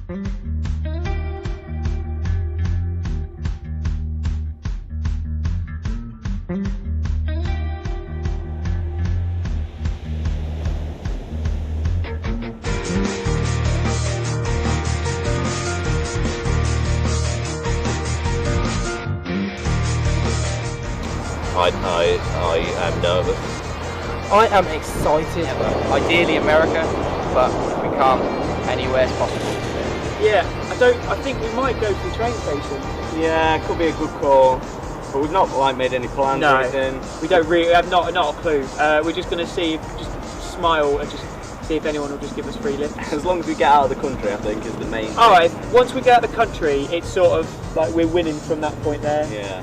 I am nervous. I am excited. Ideally America, but we can't. Anywhere's possible. Yeah, I think we might go to the train station. Yeah, could be a good call. But we've not like made any plans or anything. We don't really have not a clue. We're just going to see, just smile and just see if anyone will just give us free lifts. As long as we get out of the country, I think is the main thing. Alright, once we get out of the country, it's sort of like we're winning from that point there. Yeah.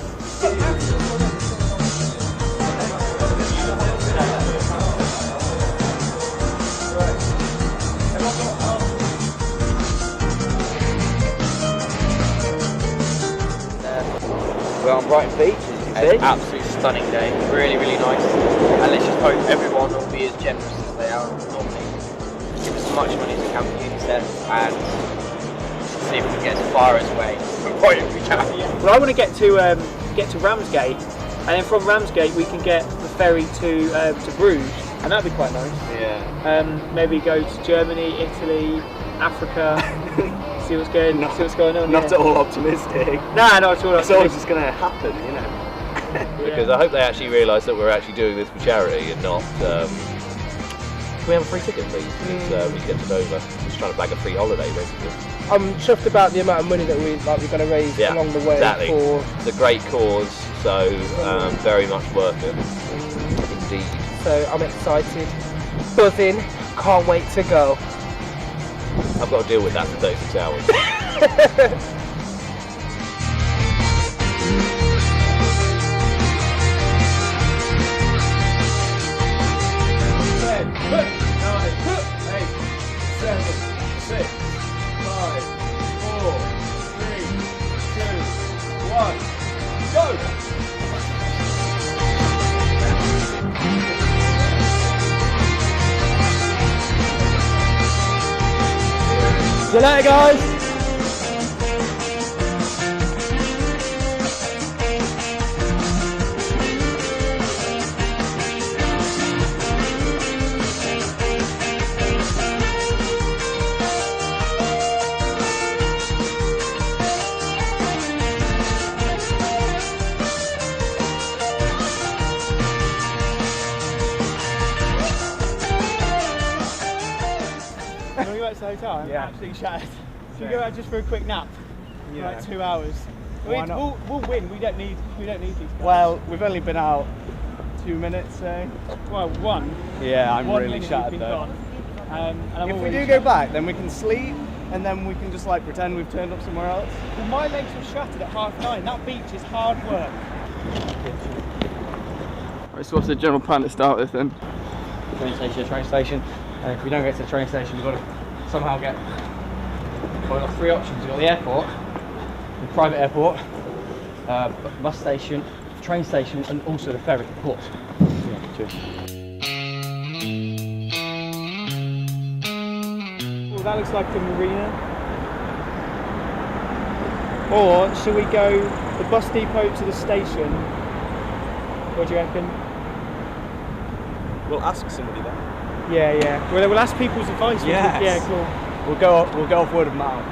We're on Brighton Beach, as you see. Absolutely stunning day, really, really nice. And let's just hope everyone will be as generous as they are normally. Give us as much money as we can for UNICEF and see if we can get as far away from Brighton as we can. Well, I want to get to Ramsgate, and then from Ramsgate we can get the ferry to Bruges, and that'd be quite nice. Yeah. Maybe go to Germany, Italy, Africa. See what's going on. Not at all optimistic. Nah, not at all. It's all just going to happen, you know. Because I hope they actually realise that we're actually doing this for charity and not. Can we have a free ticket, please? Because we get to Dover. Just trying to bag a free holiday, basically. I'm chuffed about the amount of money that we're going to raise along the way. Exactly. For... It's a great cause, so very much worth it. Indeed. So I'm excited, buzzing, can't wait to go. I've got to deal with that for 36 hours. See you later, guys. When we went to the hotel, I'm absolutely shattered. Should we go out just for a quick nap? Yeah. Like 2 hours. We'll win. We don't need these guys. Well, we've only been out 2 minutes, so. Well, one. Yeah, I'm one really shattered though. And if we do go back, then we can sleep, and then we can just like pretend we've turned up somewhere else. Well, my legs were shattered at 9:30. That beach is hard work. Right, so what's the general plan to start with then? Train station, train station. And if we don't get to the train station, we've got to somehow get. Well, we've got 3 options. We've got the airport, the private airport, bus station, train station, and also the ferry to port. Yeah, cheers. Well, that looks like the marina. Or should we go the bus depot to the station? What do you reckon? We'll ask somebody then. Yeah. Well, we'll ask people's advice. Yes. Yeah, cool. We'll go off word of mouth.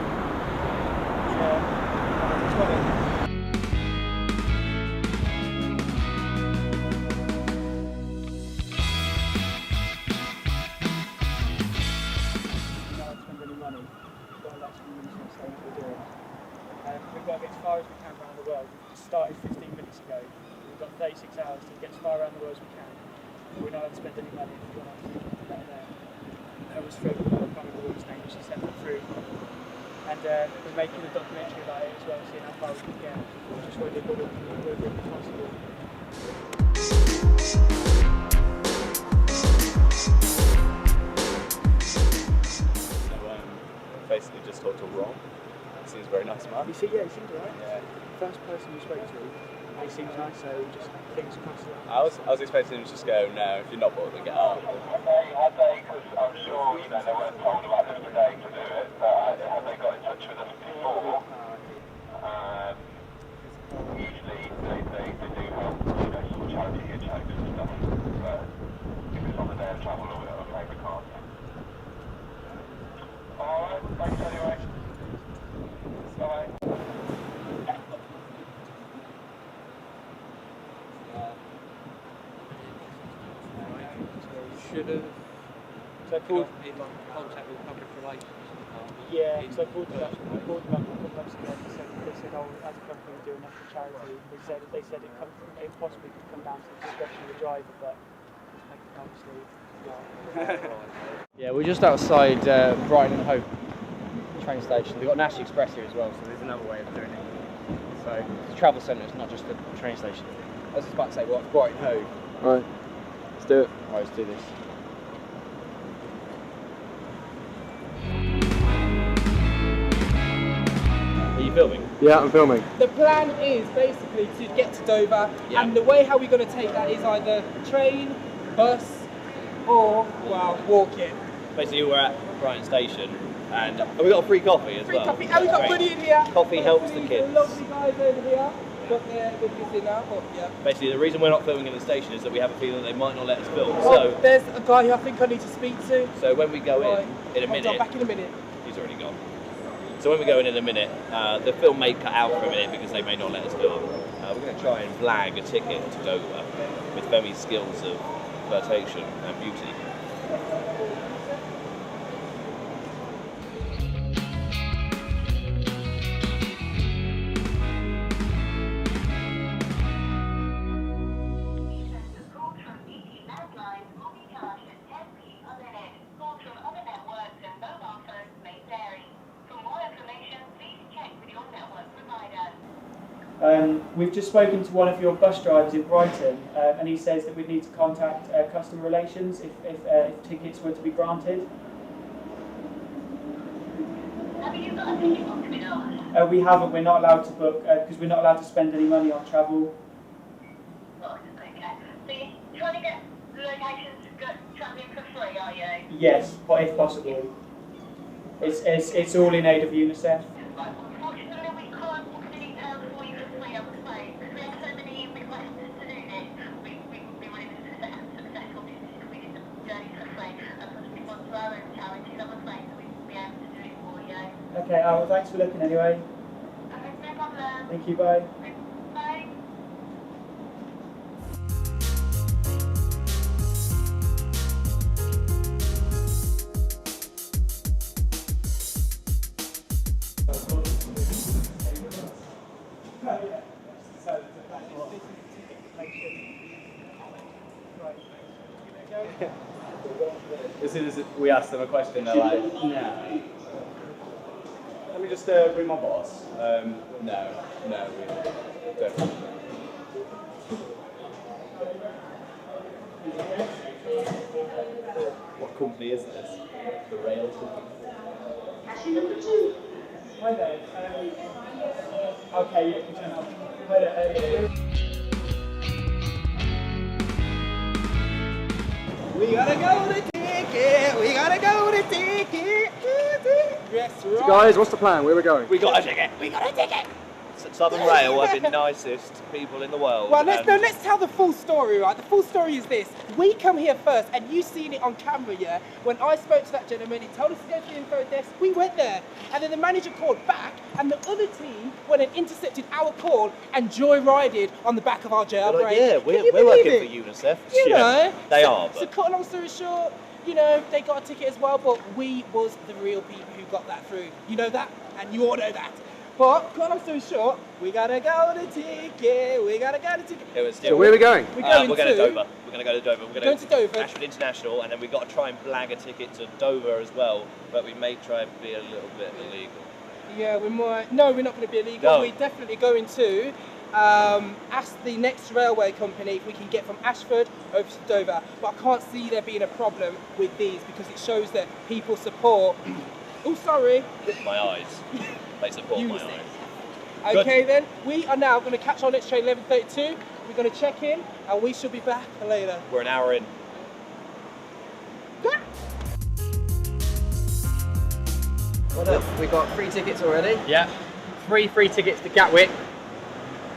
We've got to get as far as we can around the world. We started 15 minutes ago. We've got 36 hours to get as far around the world as we can. We're not allowed to spend any money if we want to that there. That was from I can't remember what his name was, she sent it through. And we're making a documentary about it as well, seeing how far we can get. Just want to do whatever possible. So basically just talked to Ron. He seems a very nice man. He seems alright. Yeah. First person we spoke to, he seems nice, so just things crossed. I was expecting him to just go, no, if you're not bored, then get out. Have they, because I'm sure, they weren't told about this today to do it, but have they got in should have So I called, in contact with public relations department. yeah, so I called them up a couple of months ago. They said, oh, as a company we do enough for charity. They said it possibly could come down to the discretion of the driver, but obviously, Yeah, we're just outside Brighton and Hyde train station. We've got an Ashley Express here as well, so there's another way of doing it. So it's a travel centre, it's not just a train station. I was just about to say, well, it's Brighton Hyde. Right, let's do it. Alright, let's do this. Are you filming? Yeah, I'm filming. The plan is basically to get to Dover, Yeah. and the way how we're going to take that is either train, bus, or, well, walking. Basically, we're at Brighton Station, and we got a free coffee as Free well. coffee, and we've got Great. Buddy in here. Coffee helps the kids. Lovely guys over here. Got their goodies in now, but yeah. Basically, the reason we're not filming in the station is that we have a feeling they might not let us film. Oh, there's a guy who I think I need to speak to. So when we go Right. in a Hold on, minute, back in a minute. he's already gone. So when we go in a minute, the film may cut out for a minute because they may not let us film. We're going to try and blag a ticket to Dover with Femi's skills of flirtation and beauty. We've just spoken to one of your bus drivers in Brighton, and he says that we need to contact customer relations if tickets were to be granted. Have you got a ticket book with us? We haven't. We're not allowed to book because we're not allowed to spend any money on travel. Right, okay. So you're trying to get locations to go travelling for free, are you? Yes, but if possible. It's all in aid of UNICEF. Right, unfortunately we can't book the details for you for free, I'm afraid, because we have so many requests to do this. We would be really successful if we did the journey for free, and plus we want to our own charities, I'm afraid, so we won't be able to do it for you. Okay, well, thanks for looking anyway. Okay, no problem. Thank you, bye. Bye. As soon as we ask them a question, they're like, no. Let me just bring my boss. No, we don't. What company is this? The rail company. Hi there. Okay, you can turn off. Hi there. We gotta go to ticket. We gotta go to ticket. Yes, right. So guys, what's the plan? Where are we going? We got a ticket! We got a ticket! Southern Rail are the nicest people in the world. Well, and let's tell the full story, right? The full story is this. We come here first, and you seen it on camera, yeah? When I spoke to that gentleman, he told us to go to the info desk. We went there, and then the manager called back, and the other team went and intercepted our call and joyrided on the back of our They're jailbreak. like, yeah, Can we're you working believe for it? UNICEF. You know, they so, are. So But cut a long story short, you know, they got a ticket as well, but we was the real people who got that through. You know that, and you all know that. But cut a long story short, we gotta go to ticket. We gotta go to ticket. it was So still. where are we going? We're going we're going to to Dover. We're going to go to Dover. We're going to Dover. Ashford International, and then we've got to try and blag a ticket to Dover as well. But we may try and be a little bit illegal. Yeah, we might. No, we're not going to be illegal. No. We're definitely going to ask the next railway company if we can get from Ashford over to Dover. But I can't see there being a problem with these because it shows that people support. Oh, sorry. My eyes. They support my UNICEF. eyes. Okay, then we are now going to catch our next train 11:32. We're going to check in, and we shall be back later. We're an hour in. Well, look, we got free tickets already. Yeah. Free tickets to Gatwick.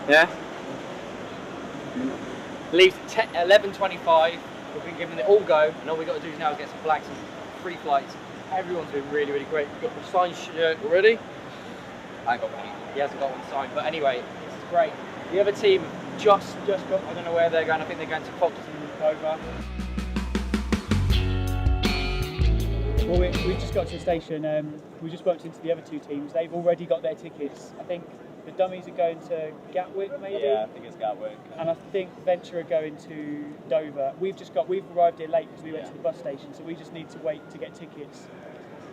Yeah. Leaves at 11:25. We've been given it all go, and all we got to do is now get some flags and free flights. Everyone's been really, really great. We've got the signed shirt already. I ain't got one. He hasn't got one signed, but anyway, this is great. The other team just got. I don't know where they're going. I think they're going to Foxton over. Well, we just got to the station. We just bumped into the other two teams. They've already got their tickets. I think the dummies are going to Gatwick, maybe. Yeah, I think it's Gatwick. And I think Venture are going to Dover. We've arrived here late because we went to the bus station, so we just need to wait to get tickets.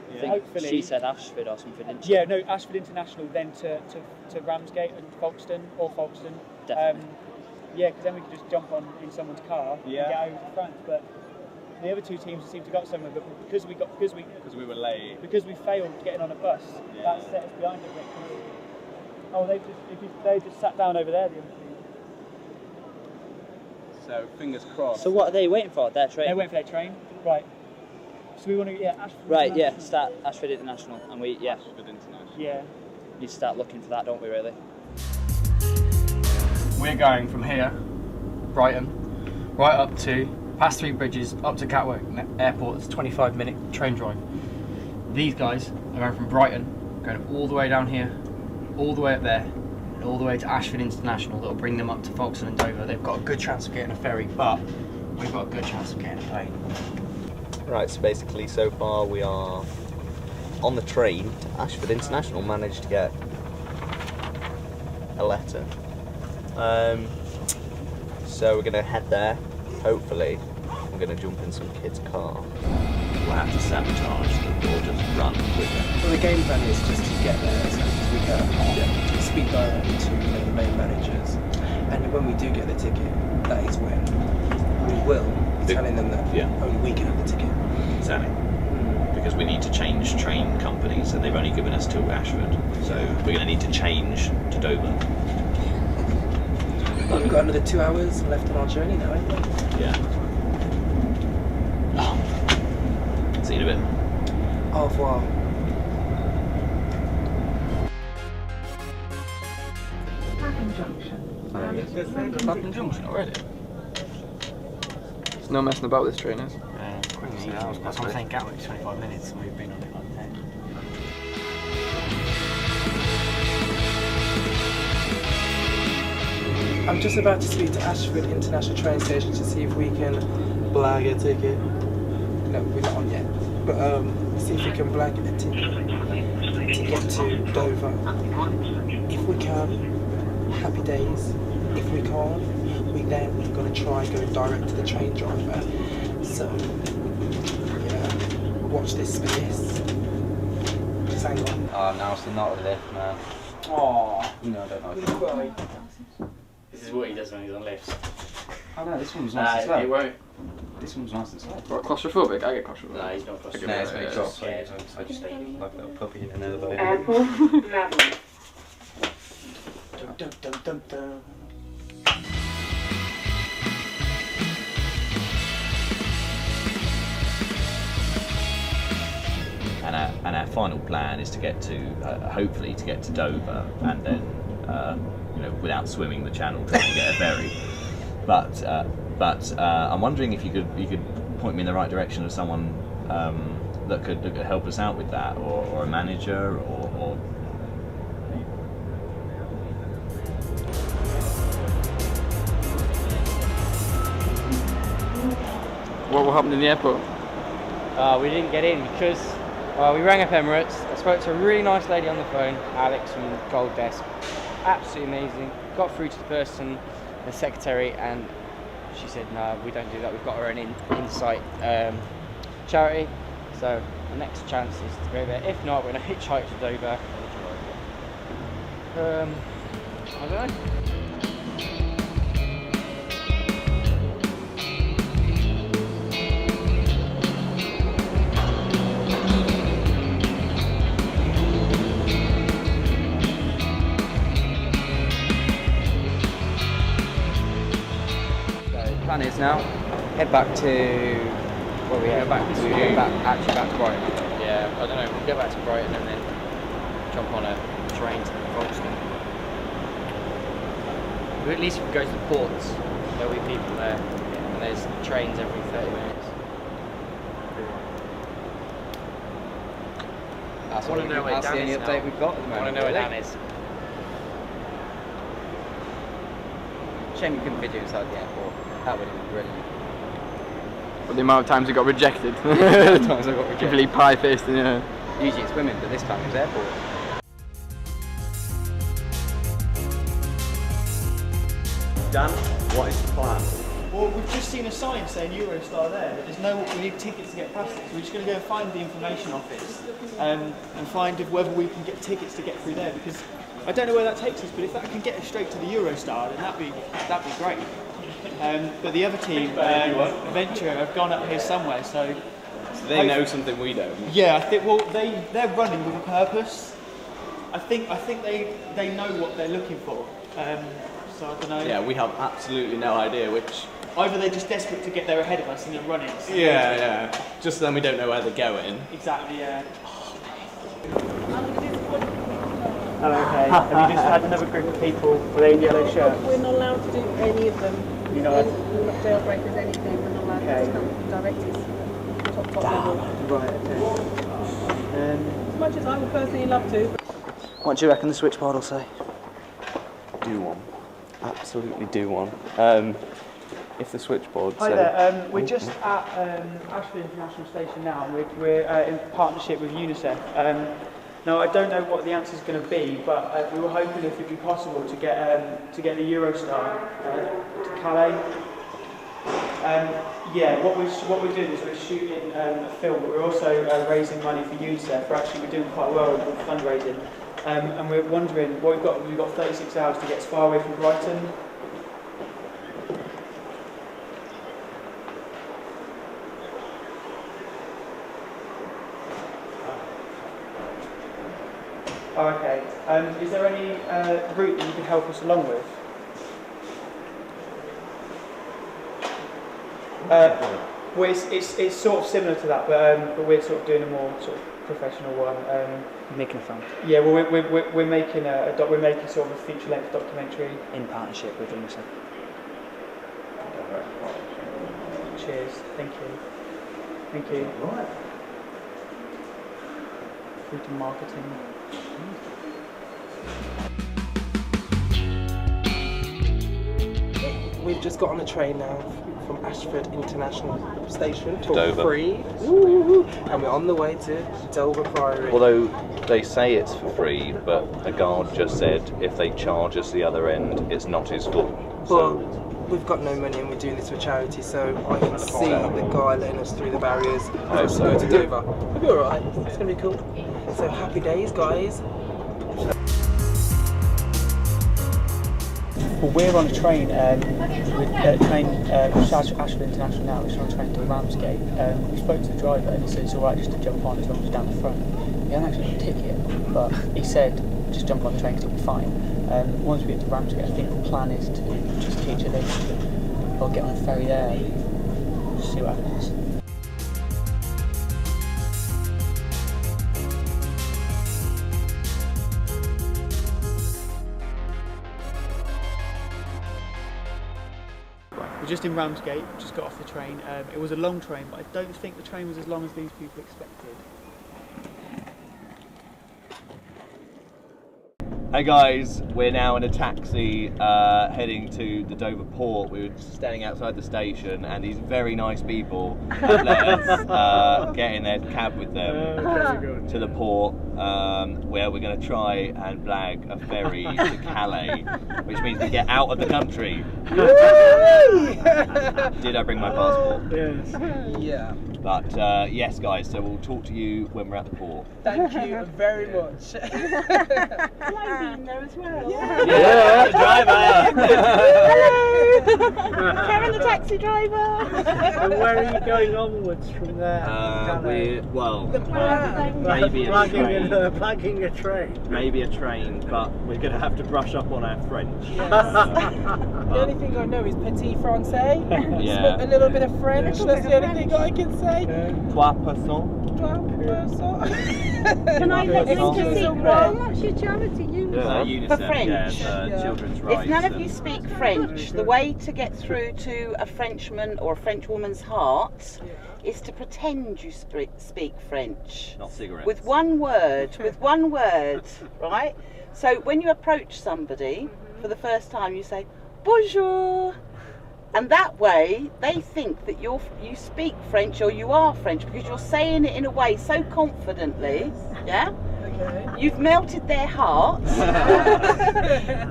I think Hopefully. she said Ashford or something, didn't she? Yeah, no, Ashford International, then to Ramsgate and Folkestone. Definitely. Yeah, because then we could just jump on in someone's car and Yeah. get over to France. But the other two teams seem to have got somewhere. But because we were late. because we failed getting on a bus, Yeah. that set us behind a bit. Oh, they just sat down over there. The other team. So fingers crossed. So what are they waiting for? Their train? They went for their train, right? So we want to Ashford. Right, yeah, International. start Ashford International, and we Ashford International. Yeah. need to start looking for that, don't we? Really? We're going from here, Brighton, right up to past 3 bridges up to Gatwick Airport. It's a 25-minute train drive. These guys are going from Brighton, going all the way down here, all the way up there, and all the way to Ashford International. That'll bring them up to Folkestone and Dover. They've got a good chance of getting a ferry, but we've got a good chance of getting a plane. Right, so basically so far we are on the train to Ashford International, managed to get a letter. So we're going to head there, hopefully. We're going to jump in some kid's car. We'll have to sabotage them or just run quicker. Well, the game plan is just to get there as soon as we can, speak directly to the main managers, and when we do get the ticket, that is when we will be telling them that only we can have the ticket. Exactly. Because we need to change train companies and they've only given us till Ashford. So we're going to need to change to Dover. We've got another 2 hours left on our journey now, haven't we? Yeah. See you in a bit. Au revoir. Clapham Junction already? There's no messing about this train, is? That's what I'm saying. Gatwick's 25 minutes, so we've been on it like 10. I'm just about to speak to Ashford International train station to see if we can blag a ticket. No, we're not on yet. But see if we can blag a ticket to get to Dover. If we can, happy days. If we can't, we then going to try go direct to the train driver. So, yeah, watch this space. Just hang on. Oh, now it's not a lift, man. Oh, You know, I don't like it. This is what he does when he's on lifts. Oh no, this one's nice as well. He won't. This one's nice as well. What, claustrophobic? I get claustrophobic. No, he's not frustrated. No, it's very Yeah, soft. I just like a little puppy in an elevator. Airport level. Dum, dum, dum, dum, dum. And our final plan is to get to, hopefully, to get to Dover, and then, without swimming the channel, try to get a ferry. But I'm wondering if you could point me in the right direction of someone that could help us out with that, or a manager, or What will happen in the airport? We didn't get in because we rang up Emirates. I spoke to a really nice lady on the phone, Alex from Gold Desk. Absolutely amazing. Got through to the person, the secretary, and she said, no, we don't do that. We've got our own insight charity. So the next chance is to go there. If not, we're going to hitchhike to Dover. I don't know. Plan is now head back to where we head back to back to Brighton. Yeah, I don't know. We'll go back to Brighton and then jump on a train to Folkestone. But at least if we go to the ports, there'll be people there, and there's trains every 30 minutes. That's the only update we've got at the moment. I want to know where Dan is. Shame you couldn't video inside the airport. That would have been brilliant. But the amount of times it got rejected. The times I got rejected. Complete pie-faced, yeah. Usually it's women, but this time it was airport. Dan, what is the plan? Well, we've just seen a sign saying Eurostar there, but there's we need tickets to get past it. So we're just going to go find the information office and find whether we can get tickets to get through there, because I don't know where that takes us, but if that can get us straight to the Eurostar, then that'd be great. But the other team, Venture, have gone up here somewhere, so they know something we don't. Yeah, I think. Well, they're running with a purpose. I think they know what they're looking for. So I don't know. Yeah, we have absolutely no idea which. Either they're just desperate to get there ahead of us and they're running. So Yeah. Just then we don't know where they're going. Exactly. Yeah. Hello, okay. Have you just had another group of people wearing yellow shirts? We're not allowed to do any of them. You're not allowed to? We're not jailbreakers, anything. We're not allowed to come directives. Top level. Right, okay. As much as I would personally love to. What do you reckon the switchboard will say? Do one. Absolutely do one. If the switchboard Hi said... there, we're just at Ashford International Station now. We're in partnership with UNICEF. Now I don't know what the answer is going to be, but we were hoping if it'd be possible to get the Eurostar to Calais. Yeah, what we're doing is we're shooting a film, but we're also raising money for UNICEF. We're doing quite well with fundraising, and we're wondering what we've got 36 hours to get as far away from Brighton. Oh, okay. Is there any route that you could help us along with? Well, it's sort of similar to that, but we're sort of doing a more sort of professional one. Making a film. Yeah, well, we're making we're making sort of a feature-length documentary In partnership with UNICEF. Cheers. Thank you. Thank you. Right. Freedom marketing. We've just got on a train now from Ashford International Station to Dover. free. And we're on the way to Dover Priory. Although they say it's for free, but a guard just said if they charge us the other end, it's not his fault. So we've got no money and we're doing this for charity, so I can see the guy letting us through the barriers for us to go to Dover. It'll be alright, it's going to be cool. So happy days, guys. Well, we're on a train, Ashford International now, we're on a train to Ramsgate. We spoke to the driver and he said it's alright just to jump on as long as it's down the front. He hadn't actually got a ticket, but he said just jump on the train because it'll be fine. Once we get to Ramsgate, I think the plan is to just teach a lift or get on a ferry there and just see what happens. We're just in Ramsgate, just got off the train. It was a long train, but I don't think the train was as long as these people expected. Hey guys, we're now in a taxi heading to the Dover port. We were standing outside the station and these very nice people let us get in their cab with them to the port where we're going to try and blag a ferry to Calais, which means we get out of the country. Did I bring my passport? Yes. Yeah. But yes guys, so we'll talk to you when we're at the port. Thank you very much. Can I be in there as well? Yeah, driver! Hello! Karen the taxi driver! And where are you going onwards from there? Maybe a train. Plugging a train. Maybe a train, but we're going to have to brush up on our French. The only thing I know is petit français. Yeah. A little bit of French. That's the only thing I can say. 3%. Can I let you speak French? What's your charity? UNICEF, For French. children's rights. If none of you speak French, the way to get through to a Frenchman or a Frenchwoman's heart is to pretend you speak French. Not cigarettes. With one word, right? So when you approach somebody for the first time, you say, bonjour. And that way, they think that you speak French or you are French because you're saying it in a way so confidently, yeah? Okay. You've melted their hearts.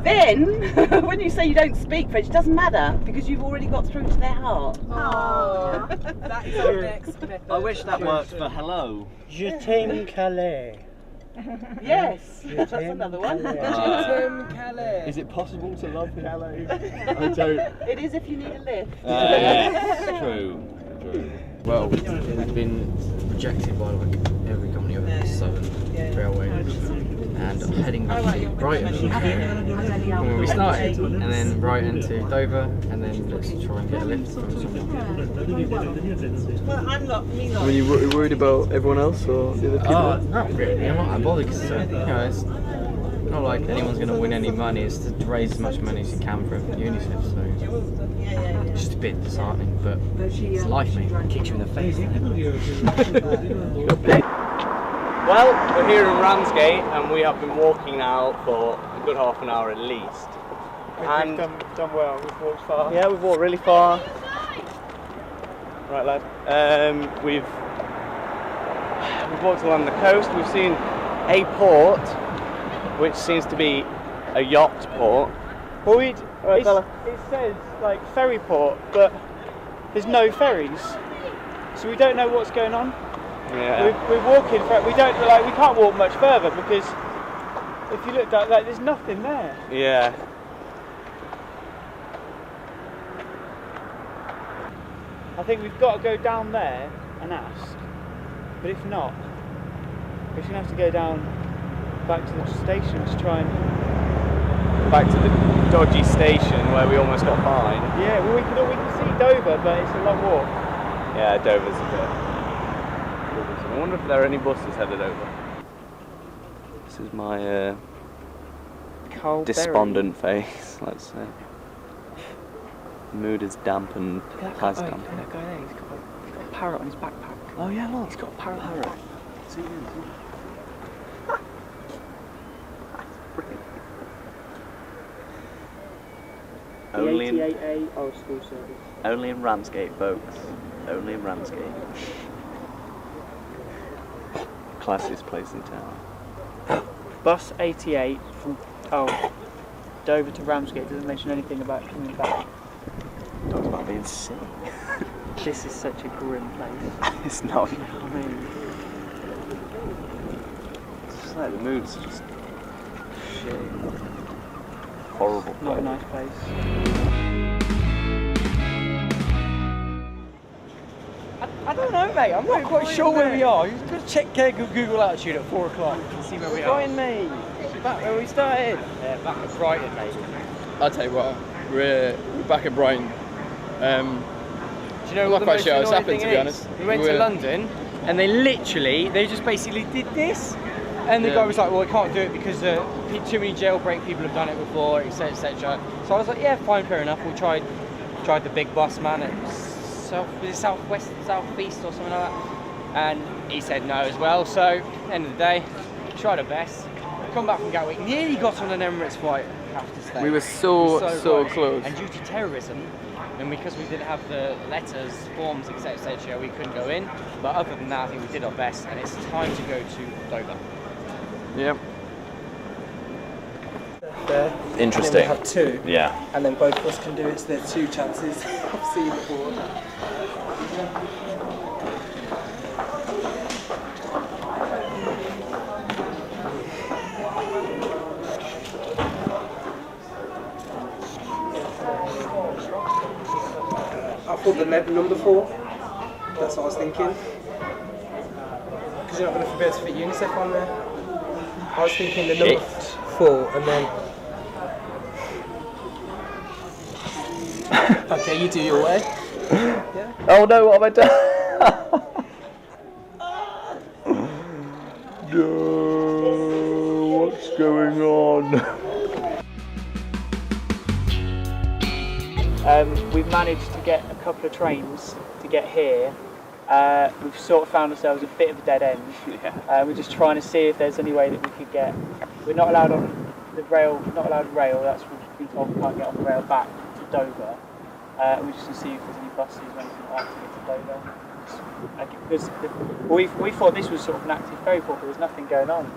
Then, when you say you don't speak French, it doesn't matter because you've already got through to their heart. Oh, that is our next method. I wish that worked for hello. Je t'aime Calais. Yes, that's another one. Is it possible to love Calais? I don't. It is if you need a lift. Yeah, true. Well, we've been rejected by like every company over the Southern Railway, and I'm heading back to Brighton from where we started, and then Brighton to Dover, and then let's try and get a lift from someone. Well, I'm not. Were you worried about everyone else or the other people? Not really. I'm not that bothered because you know it's not like anyone's going to win any money. It's to raise as much money as you can for UNICEF. So it's just a bit disheartening, but it's life, mate. It kicks you in the face. Well, we're here in Ramsgate and we have been walking now for a good half an hour at least. And We've done well, we've walked far. yeah, we've walked really far. Right, lad. We've walked along the coast. We've seen a port, which seems to be a yacht port. Well, it says like ferry port, but there's no ferries, so we don't know what's going on. Yeah. We're walking. We can't walk much further because if you look like there's nothing there. Yeah. I think we've got to go down there and ask, but if not, we're gonna have to go down back to the station to try and back to the dodgy station where we almost got fined. Yeah, well we can see Dover, but it's a long walk. Yeah, Dover's a bit. I wonder if there are any buses headed over. This is my despondent face, let's say. The mood is damp and has damp. That guy there, he's got a parrot on his backpack. Oh yeah, look. He's got a parrot. See you. Only in 88A old school service. Only in Ramsgate, folks. Only in Ramsgate. Classiest place in town. Bus 88 from Dover to Ramsgate doesn't mention anything about coming back. Talks about being sick. This is such a grim place. It's not. I mean, It's just like the mood's just shit. Horrible. not a nice place. I don't know, mate. I'm not quite sure where we are. You've got to check Google Altitude at 4 o'clock and see where we are. Join me. Back where we started. Yeah, back at Brighton, mate. I'll tell you what, we're back at Brighton. Do you know I'm what not quite the sure I most was happening, annoying to be thing is? honest. We went to London and they just basically did this. And the guy was like, well, I can't do it because too many jailbreak people have done it before, etc, etc. So I was like, yeah, fine, fair enough. We'll tried the big bus man at southwest, southeast or something like that. And he said no as well. So at the end of the day, tried our best. Come back from Gatwick, nearly got on an Emirates flight. Have to stay. We were so close. And due to terrorism, and because we didn't have the letters, forms, etc, etc, we couldn't go in. But other than that, I think we did our best, and it's time to go to Dover. Yep. There. Interesting. And then we have two. Yeah. And then both of us can do it, so there's two chances of seeing the board. I thought the number 4. That's what I was thinking. Because you're not going to be able to fit UNICEF on there. I was thinking the number 4 and then. Okay, you do your way. Yeah. Oh no, what have I done? No, what's going on? We've managed to get a couple of trains to get here. We've sort of found ourselves a bit of a dead end. Yeah. We're just trying to see if there's any way that we could get. We're not allowed on the rail. Not allowed on rail. That's what we've been told. We can't get on the rail back to Dover. We're just going to see if there's any buses or anything like that to get to Dover. Because we thought this was sort of an active ferry port, but there's nothing going on.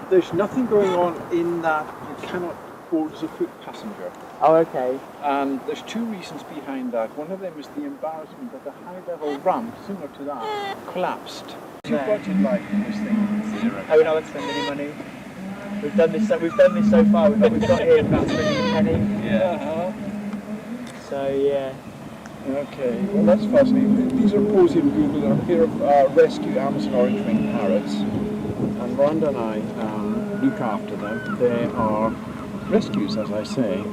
There's nothing going on in that you cannot board as a foot passenger. Oh, okay. And there's two reasons behind that. One of them is the embarrassment that the high level ramp, similar to that, collapsed. What's your budget like in this thing? 0. Oh, we're not going to spend any money. We've done this so far. We've got here without spending a penny. Yeah. So yeah. Okay, well that's fascinating. These are posted in Google. They're here rescue Amazon orange wing parrots, and Rhonda and I look after them. They are rescues, as I say.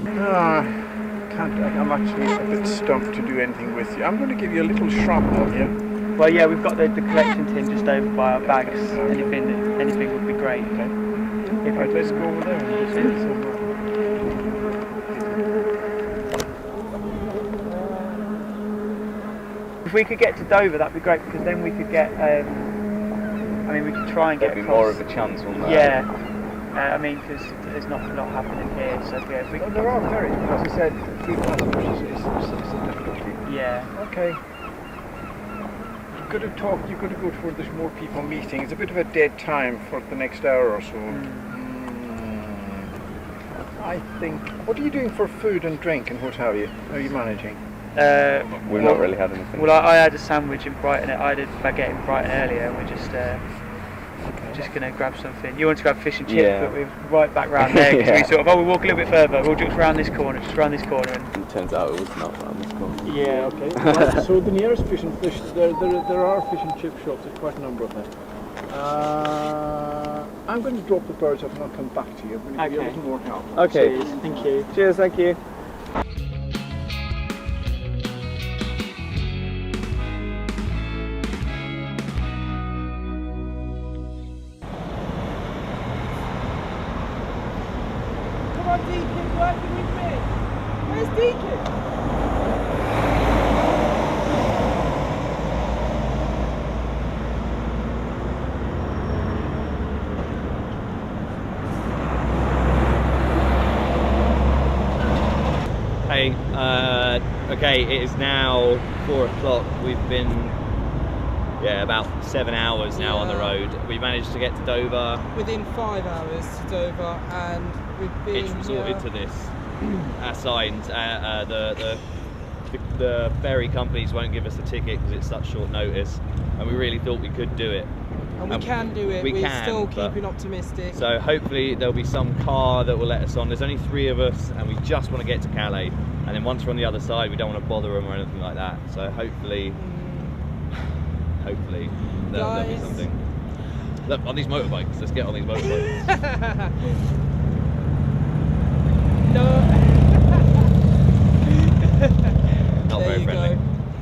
I'm actually a bit stumped to do anything with you. I'm going to give you a little shrapnel here. Well, yeah, we've got the collection tin just over by our bags. Anything would be great. Okay. Right, let's go over there and just get some. If we could get to Dover, that'd be great, because then we could get. I mean, we could try and get. There'd be across. more of a chance, wouldn't there? Yeah. I mean, because there's not a lot happening here, so yeah. If we Well, there are ferries, as I said, food passengers is a difficulty. Yeah. Okay. You've got to talk. You've got to go to where there's more people meeting. It's a bit of a dead time for the next hour or so. I think. What are you doing for food and drink and what have you? How are you managing? We've not really had anything. Well, I had a sandwich in Brighton. I had a baguette in Brighton earlier, and we're just going to grab something. You want to grab fish and chips, but we're right back round there. We sort of, we'll walk a little bit further. We'll just round this corner, And it turns out it was not round this corner. Yeah. Okay. Right, so the nearest fish and fish, there are fish and chip shops. There's quite a number of them. I'm going to drop the birds off and I'll come back to you. I'm going to give you a little more help. Okay. Cheers. Thank you. Cheers, thank you. Come on, Deacon, working with me. Where's Deacon? Hey, okay, it is now 4 o'clock. We've been, about 7 hours now on the road. We managed to get to Dover. Within 5 hours to Dover, and we've been. It's resorted to this. Our signs, the ferry companies won't give us a ticket because it's such short notice, and we really thought we could do it. And we can do it. We're still keeping optimistic. So hopefully there'll be some car that will let us on. There's only 3 of us, and we just want to get to Calais. And then once we're on the other side, we don't want to bother them or anything like that. So hopefully there'll be something. Look, on these motorbikes. Let's get on these motorbikes. Not very friendly.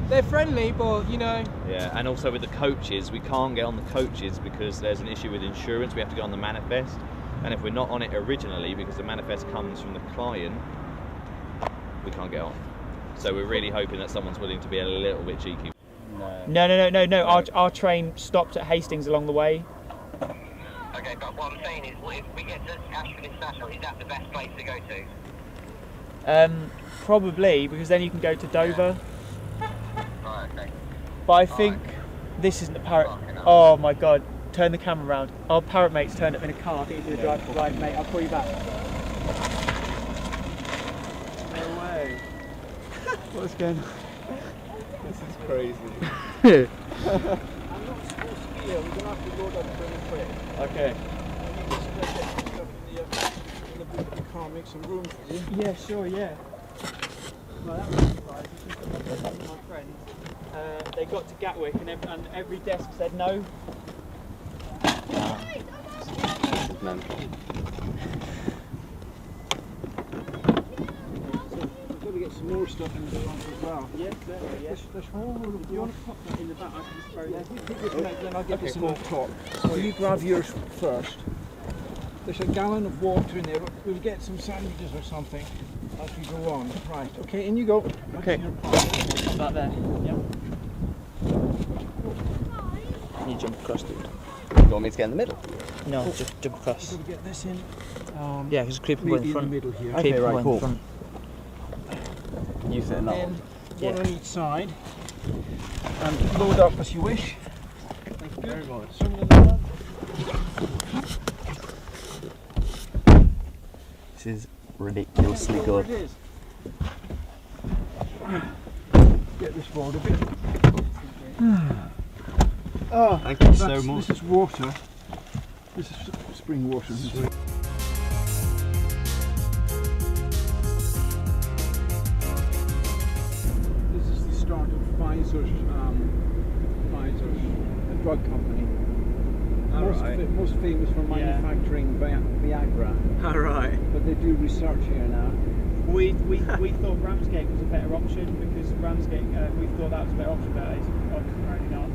They're friendly, but you know. Yeah, and also with the coaches, we can't get on the coaches because there's an issue with insurance. We have to go on the manifest, and if we're not on it originally, because the manifest comes from the client, we can't get on. So we're really hoping that someone's willing to be a little bit cheeky. No. Our train stopped at Hastings along the way. Okay, but what I'm saying is, if we get to Ashford International, is that the best place to go to? Probably, because then you can go to Dover. Right, okay. But I think this isn't the parrot. Oh my god, turn the camera around. Our parrot mate's turned up in a car. I think he's going to drive. Right, mate, I'll call you back. No way. What's going on? This is crazy. I'm not supposed to be here. We're going to have to load up pretty quick. Okay. You just get some stuff in the boot of the car, make some room for you. Yeah, sure, yeah. Well, that was a surprise. It's just one of my friends. They got to Gatwick and every desk said no. We've got to get some more stuff in the trunk as well. Yes, certainly, yes. There's whole load of. Do you want to pop that in the back? I can just throw that. Then I'll get this in the top. So you grab yours first. There's a gallon of water in there. We'll get some sandwiches or something as we go on. Right, okay, in you go. Okay. Back there. Yep. You jump across, dude. You want me to get in the middle? No, just jump across. We've got to get this in. Yeah, because Creeper can go in front. The middle here. Okay, right, cool. You sit in that and one. one on each side. And load up as you wish. Thank you very much. This is ridiculously good. It is. Get this forward a bit. Oh, thank you so much. This is water. This is spring water. This is the start of Pfizer's drug company. Most famous for manufacturing Viagra. All right. But they do research here now. We thought Ramsgate was a better option because Ramsgate, we thought that was a better option, but it's apparently not.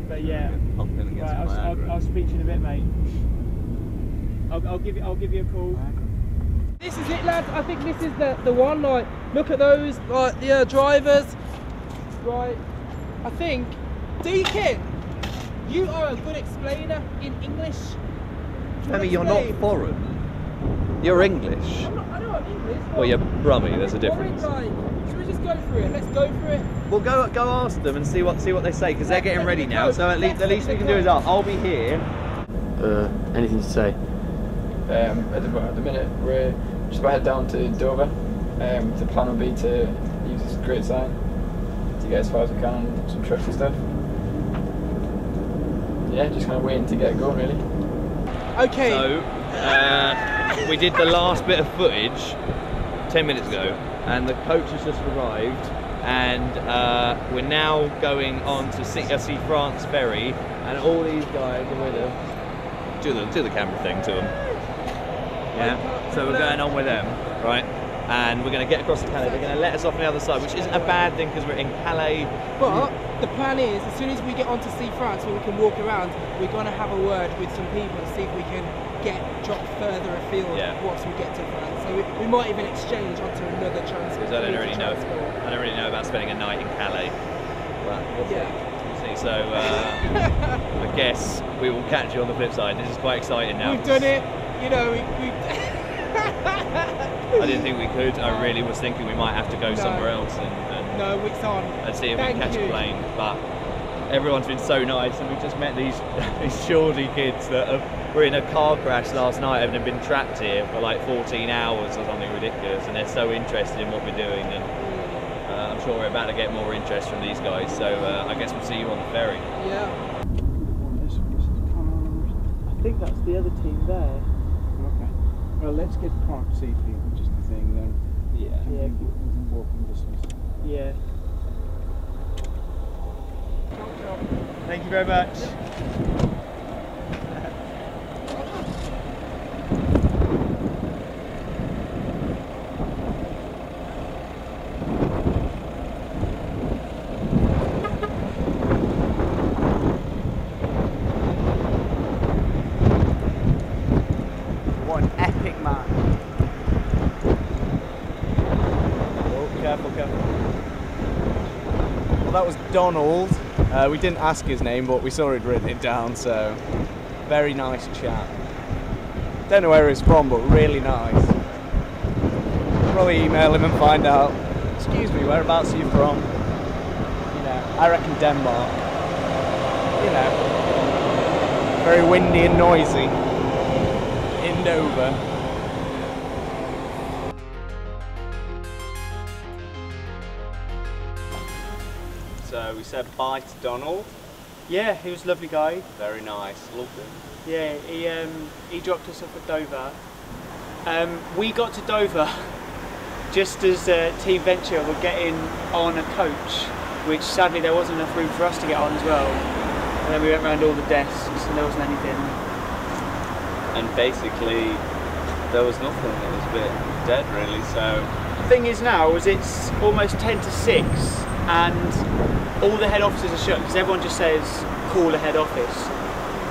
But yeah, right, I'll speak to you in a bit, mate. I'll give you a call. This is it, lads. I think this is the one. Like, look at those, like the drivers. Right. I think, Deacon, you are a good explainer in English. I mean, you're not foreign. You're English. I know I'm English. Well, you're Brummy. There's a difference. Should we just go through it? Let's go for it. We'll go ask them and see what they say because they're getting ready now. So at least we can do is I'll be here. Anything to say? At the minute we're just about to head down to Dover. The plan will be to use this great sign to get as far as we can on some trucks and stuff. Yeah, just kind of waiting to get going really. Okay. So we did the last bit of footage 10 minutes ago, and the coach has just arrived, and we're now going on to see France ferry, and all these guys are with us. Do the camera thing to them. Yeah. So we're going on with them, right? And we're going to get across the Calais. They're going to let us off on the other side, which isn't a bad thing because we're in Calais. But the plan is, as soon as we get onto Sea France, where we can walk around, we're going to have a word with some people to see if we can get dropped further afield once we get to France. So we might even exchange onto another transport. Because I don't really know about spending a night in Calais. But we'll see. So I guess we will catch you on the flip side. This is quite exciting now. We've done it. You know, we I didn't think we could. I really was thinking we might have to go somewhere else and it's on. And see if we can catch a plane. But everyone's been so nice, and we just met these Geordie kids that were in a car crash last night and have been trapped here for like 14 hours or something ridiculous, and they're so interested in what we're doing, and I'm sure we're about to get more interest from these guys. So I guess we'll see you on the ferry. Yeah. I think that's the other team there. Okay. Well, let's get parked safely, which is the thing then. Yeah. Within walking distance. Yeah. Thank you very much. What an epic man. Oh, careful. Well, that was Donald. We didn't ask his name, but we saw it written down, so very nice chap. Don't know where he's from, but really nice. Probably email him and find out, excuse me, whereabouts are you from? You know, I reckon Denmark. You know, very windy and noisy in Dover. So we said bye to Donald. Yeah, he was a lovely guy. Very nice, loved him. Yeah, he dropped us off at Dover. We got to Dover just as Team Venture were getting on a coach, which sadly there wasn't enough room for us to get on as well. And then we went around all the desks and there wasn't anything. And basically there was nothing, it was a bit dead really, so... The thing is now is it's almost 10 to 6 and all the head offices are shut because everyone just says call the head office.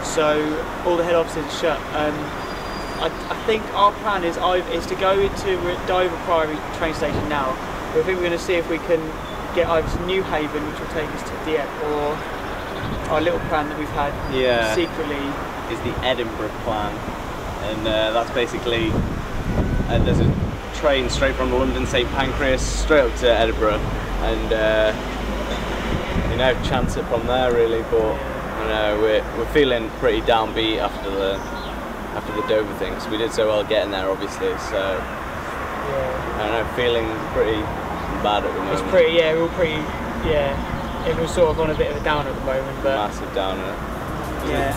So all the head offices are shut. I think our plan is to go into Dover Priory train station now. But I think we're going to see if we can get either to New Haven, which will take us to Dieppe, or our little plan that we've had secretly is the Edinburgh plan, and that's basically there's a train straight from London St Pancras straight up to Edinburgh, and you know, chance it from there really. But you know, we're feeling pretty downbeat after the Dover thing, because we did so well getting there, obviously. So I don't know, feeling pretty bad at the moment. It's pretty, yeah, we're pretty, yeah. It was sort of on a bit of a down at the moment, but massive downer. Yeah.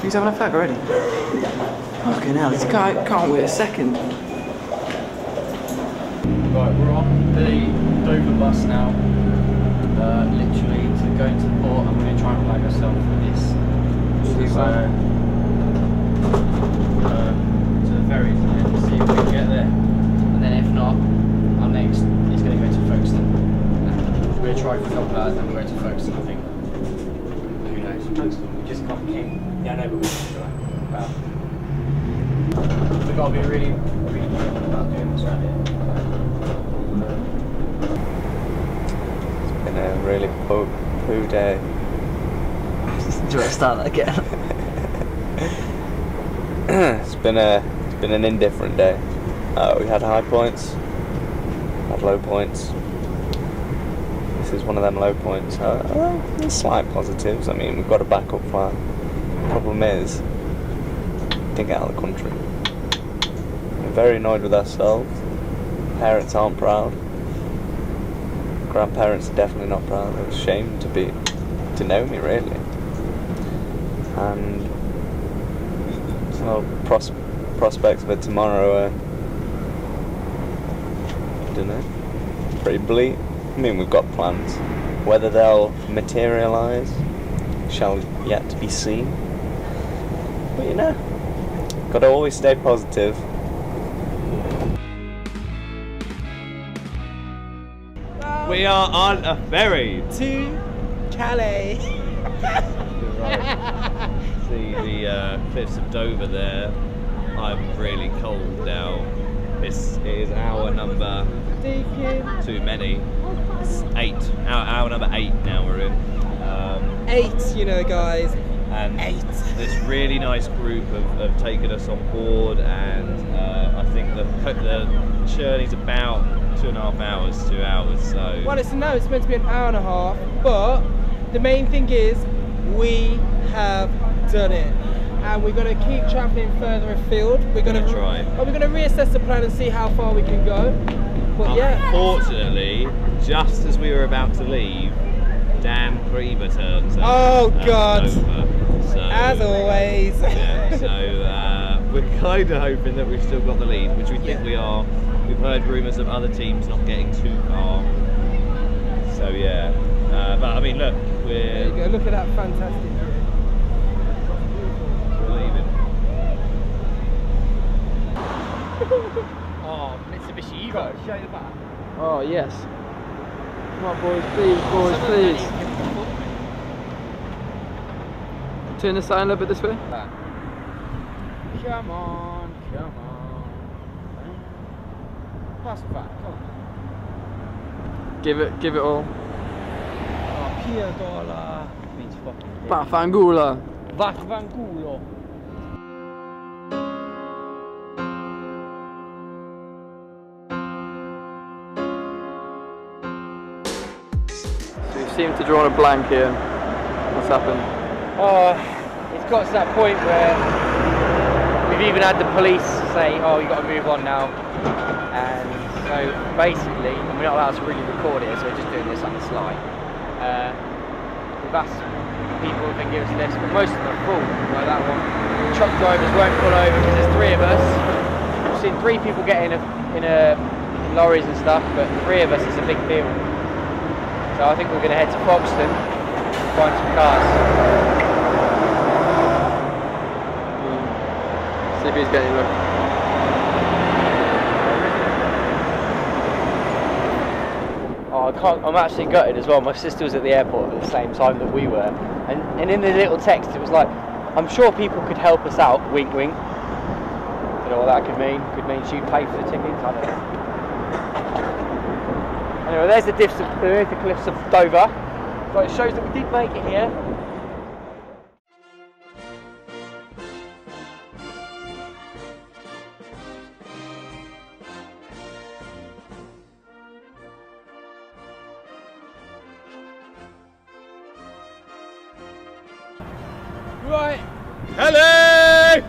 He's having a fag already. Fucking hell, this guy can't wait a second. Right, we're on the Dover bus now. Literally to go into the port. I'm going to try and flag ourselves for this. To the ferries and then see if we can get there. And then if not, our next is going to go to Folkestone. We're going to try for a couple of hours, then we're going to Folkestone, I think. Who knows? Folkestone, we just can't keep. Yeah, I know, but we're trying. Wow. We've got to be really careful about doing this around here. It's been a really poo day. Do I start that again? It's been an indifferent day. We had high points, had low points. This is one of them low points. There's slight positives. I mean, we've got a backup plan. Problem is, didn't get out of the country. We're very annoyed with ourselves. Parents aren't proud. Grandparents are definitely not proud. They're ashamed to know me, really. And well, prospects for tomorrow. I don't know. Pretty bleak. I mean, we've got plans. Whether they'll materialise shall yet to be seen. But you know, gotta always stay positive. We are on a ferry to Calais. See the cliffs of Dover there. I'm really cold now. This is hour number too many. It's 8. Hour number 8 now we're in. 8, you know, guys. And 8. This really nice group have taken us on board, and I think the journey's about 2.5 hours, 2 hours. So Well, it's meant to be an hour and a half, but the main thing is we have done it, and we're going to keep travelling further afield. We're going to try. We're going to reassess the plan and see how far we can go. But yeah. Unfortunately, just as we were about to leave, damn Creeber turns up. Oh God! So, as always. Yeah, so we're kind of hoping that we've still got the lead, which we think we are. We've heard rumours of other teams not getting too far. So yeah, but I mean, look, there you go. Look at that fantastic view. We're leaving. Oh, Mitsubishi Evo. Show the back. Oh yes. Come on, boys, please. Turn the sign a little bit this way. Come on. Pass it back, come on. Give it all. Oh, Pierdola. Means fucking. Vaffanculo. Vaffanculo. So you seem to draw on a blank here. What's happened? Oh, it's got to that point where we've even had the police say, oh, you've got to move on now. And so basically, and we're not allowed to really record it, so we're just doing this on the slide. We've asked people if they give us lifts, but most of them are full, like that one. Truck drivers won't pull over because there's 3 of us. We've seen 3 people get in lorries and stuff, but 3 of us is a big deal. So I think we're going to head to Folkestone and find some cars. See if he's getting a look. Oh, I'm actually gutted as well. My sister was at the airport at the same time that we were, and in the little text it was like, I'm sure people could help us out, wink wink. Don't know what that could mean. Could mean she'd pay for the tickets, I don't know. Anyway, there's the cliffs of Dover. So it shows that we did make it here. Right. Hello!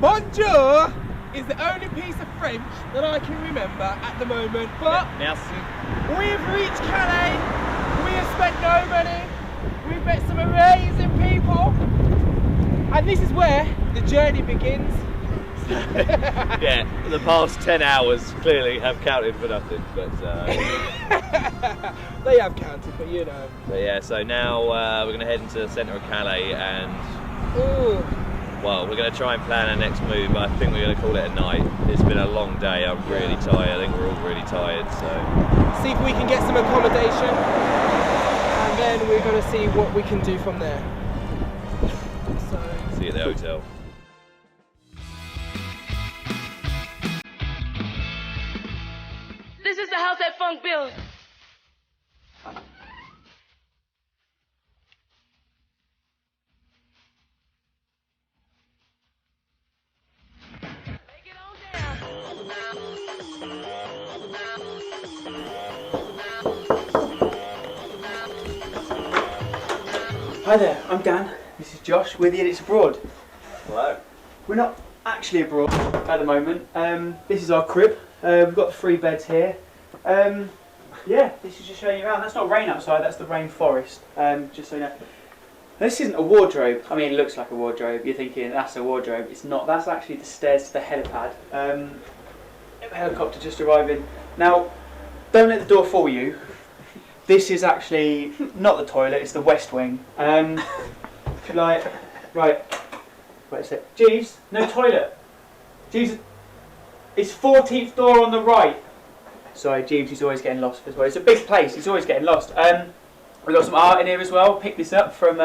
Bonjour is the only piece of French that I can remember at the moment, but Merci. we've reached Calais, we have spent no money, we've met some amazing people, and this is where the journey begins. Yeah, the past 10 hours clearly have counted for nothing, but They have counted, but you know. but yeah, so now we're going to head into the centre of Calais and, Ooh. well, we're going to try and plan our next move, but I think we're going to call it a night. It's been a long day, I'm really tired, I think we're all really tired, so... See if we can get some accommodation, and then we're going to see what we can do from there. So... See you at the hotel. This is the house that Funk built. Hi there, I'm Dan. This is Josh. We're the Idiots Abroad. Hello. We're not actually abroad at the moment. This is our crib. We've got the 3 beds here. Yeah, this is just showing you around. That's not rain outside, that's the rainforest. Just so you know. This isn't a wardrobe. I mean, it looks like a wardrobe. You're thinking that's a wardrobe. It's not. That's actually the stairs to the helipad. Helicopter just arriving. Now, don't let the door fool you. This is actually not the toilet. It's the West Wing. Right. Wait a sec. Jeeves, no toilet. Jeeves, it's 14th door on the right. Sorry, Jeeves, he's always getting lost as well. It's a big place. He's always getting lost. We've got some art in here as well. Picked this up from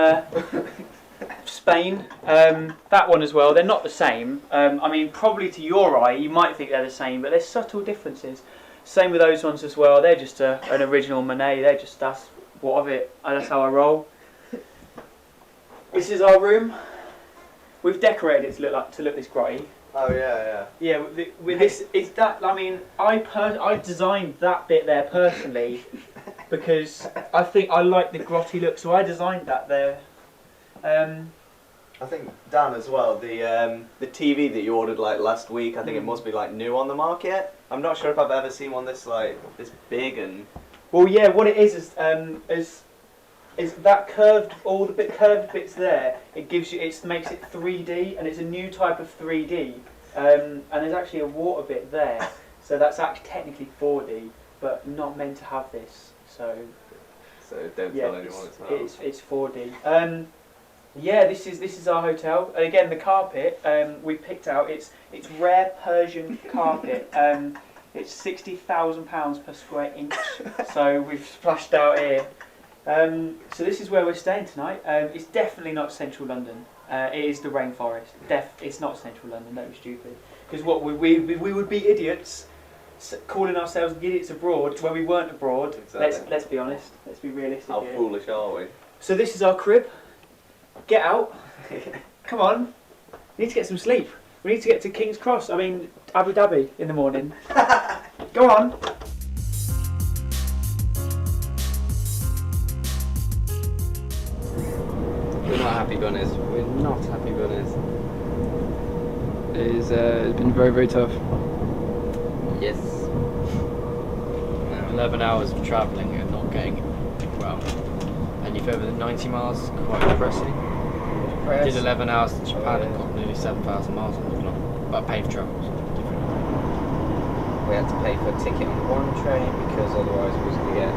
Spain. That one as well. They're not the same. I mean, probably to your eye, you might think they're the same, but there's subtle differences. Same with those ones as well. They're just an original Monet. That's what of it. That's how I roll. This is our room. We've decorated it to look this grotty. Oh yeah. Yeah, with this, it's that. I mean, I designed that bit there personally because I think I like the grotty look, so I designed that there. I think Dan as well. The TV that you ordered like last week. I think it must be like new on the market. I'm not sure if I've ever seen one this big and. Well, yeah. What it is that curved, all the curved bits there. It gives you, it makes it 3D, and it's a new type of 3D. And there's actually a water bit there, so that's actually technically 4D, but not meant to have this. So don't tell anyone it's not. It's 4D. Yeah, this is our hotel. And again, the carpet we picked out. It's rare Persian carpet. It's £60,000 per square inch. So we've splashed out here. So this is where we're staying tonight. It's definitely not central London. It is the rainforest. It's not central London. That was stupid. Because what we would be idiots calling ourselves the Idiots Abroad when we weren't abroad. Exactly. Let's be honest. Let's be realistic. How foolish are we? So this is our crib. Get out. Come on. We need to get some sleep. We need to get to King's Cross. I mean, Abu Dhabi in the morning. Go on. We're not happy bunnies. We're not happy bunnies. It's been very, very tough. Yes. 11 hours of travelling and not getting well. Any further than 90 miles, quite depressing. Did 11 hours to Japan and got nearly 7,000 miles on the clock. But I paid for travel, so it's different. We had to pay for a ticket on one train because otherwise we was going to get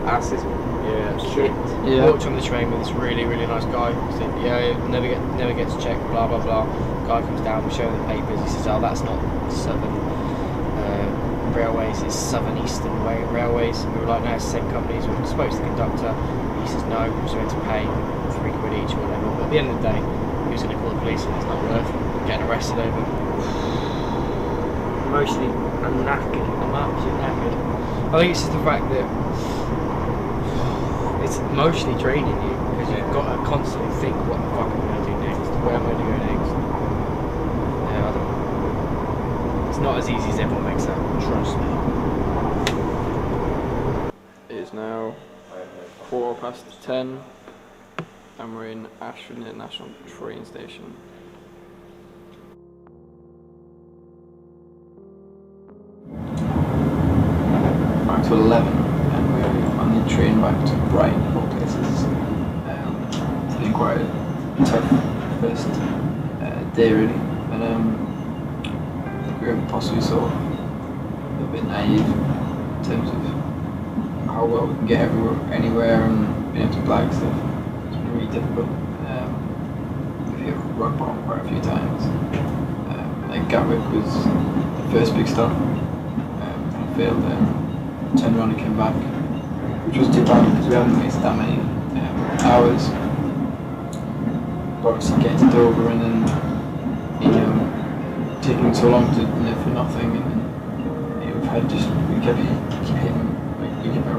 asses. Yeah, it's true. Yeah. Walked on the train with this really, really nice guy. He said, yeah, never gets checked, blah, blah, blah. Guy comes down, we show him the papers. He says, oh, that's not Southern Railways, it's Southern Eastern Railways. And we were like, no, it's the same companies. We spoke to the conductor. He says, no, so we had to pay £3 each or whatever. But at the end of the day, who's going to call the police and it's not worth getting arrested over? mostly I'm knackered. I'm absolutely knackered. I think it's just the fact that it's emotionally draining you because you've got to constantly think what the fuck am I going to do next? Where am I going to go next? Yeah, I don't know. It's not as easy as everyone makes out. Trust me. It is now 10:15 and we're in Ashford International train station. Back to 11 and we're on the train back to Brighton of all places. It's been quite a tough first day really, and we were possibly sort of a bit naive in terms of how well we can get anywhere and being able to blag stuff. It's been really difficult. We've hit rock bottom quite a few times. Like Gatwick was the first big stop, failed there, turned around and came back, which was too bad because we haven't wasted that many hours. But obviously getting to Dover and then, you know, taking so long to live for nothing, and then we kept hitting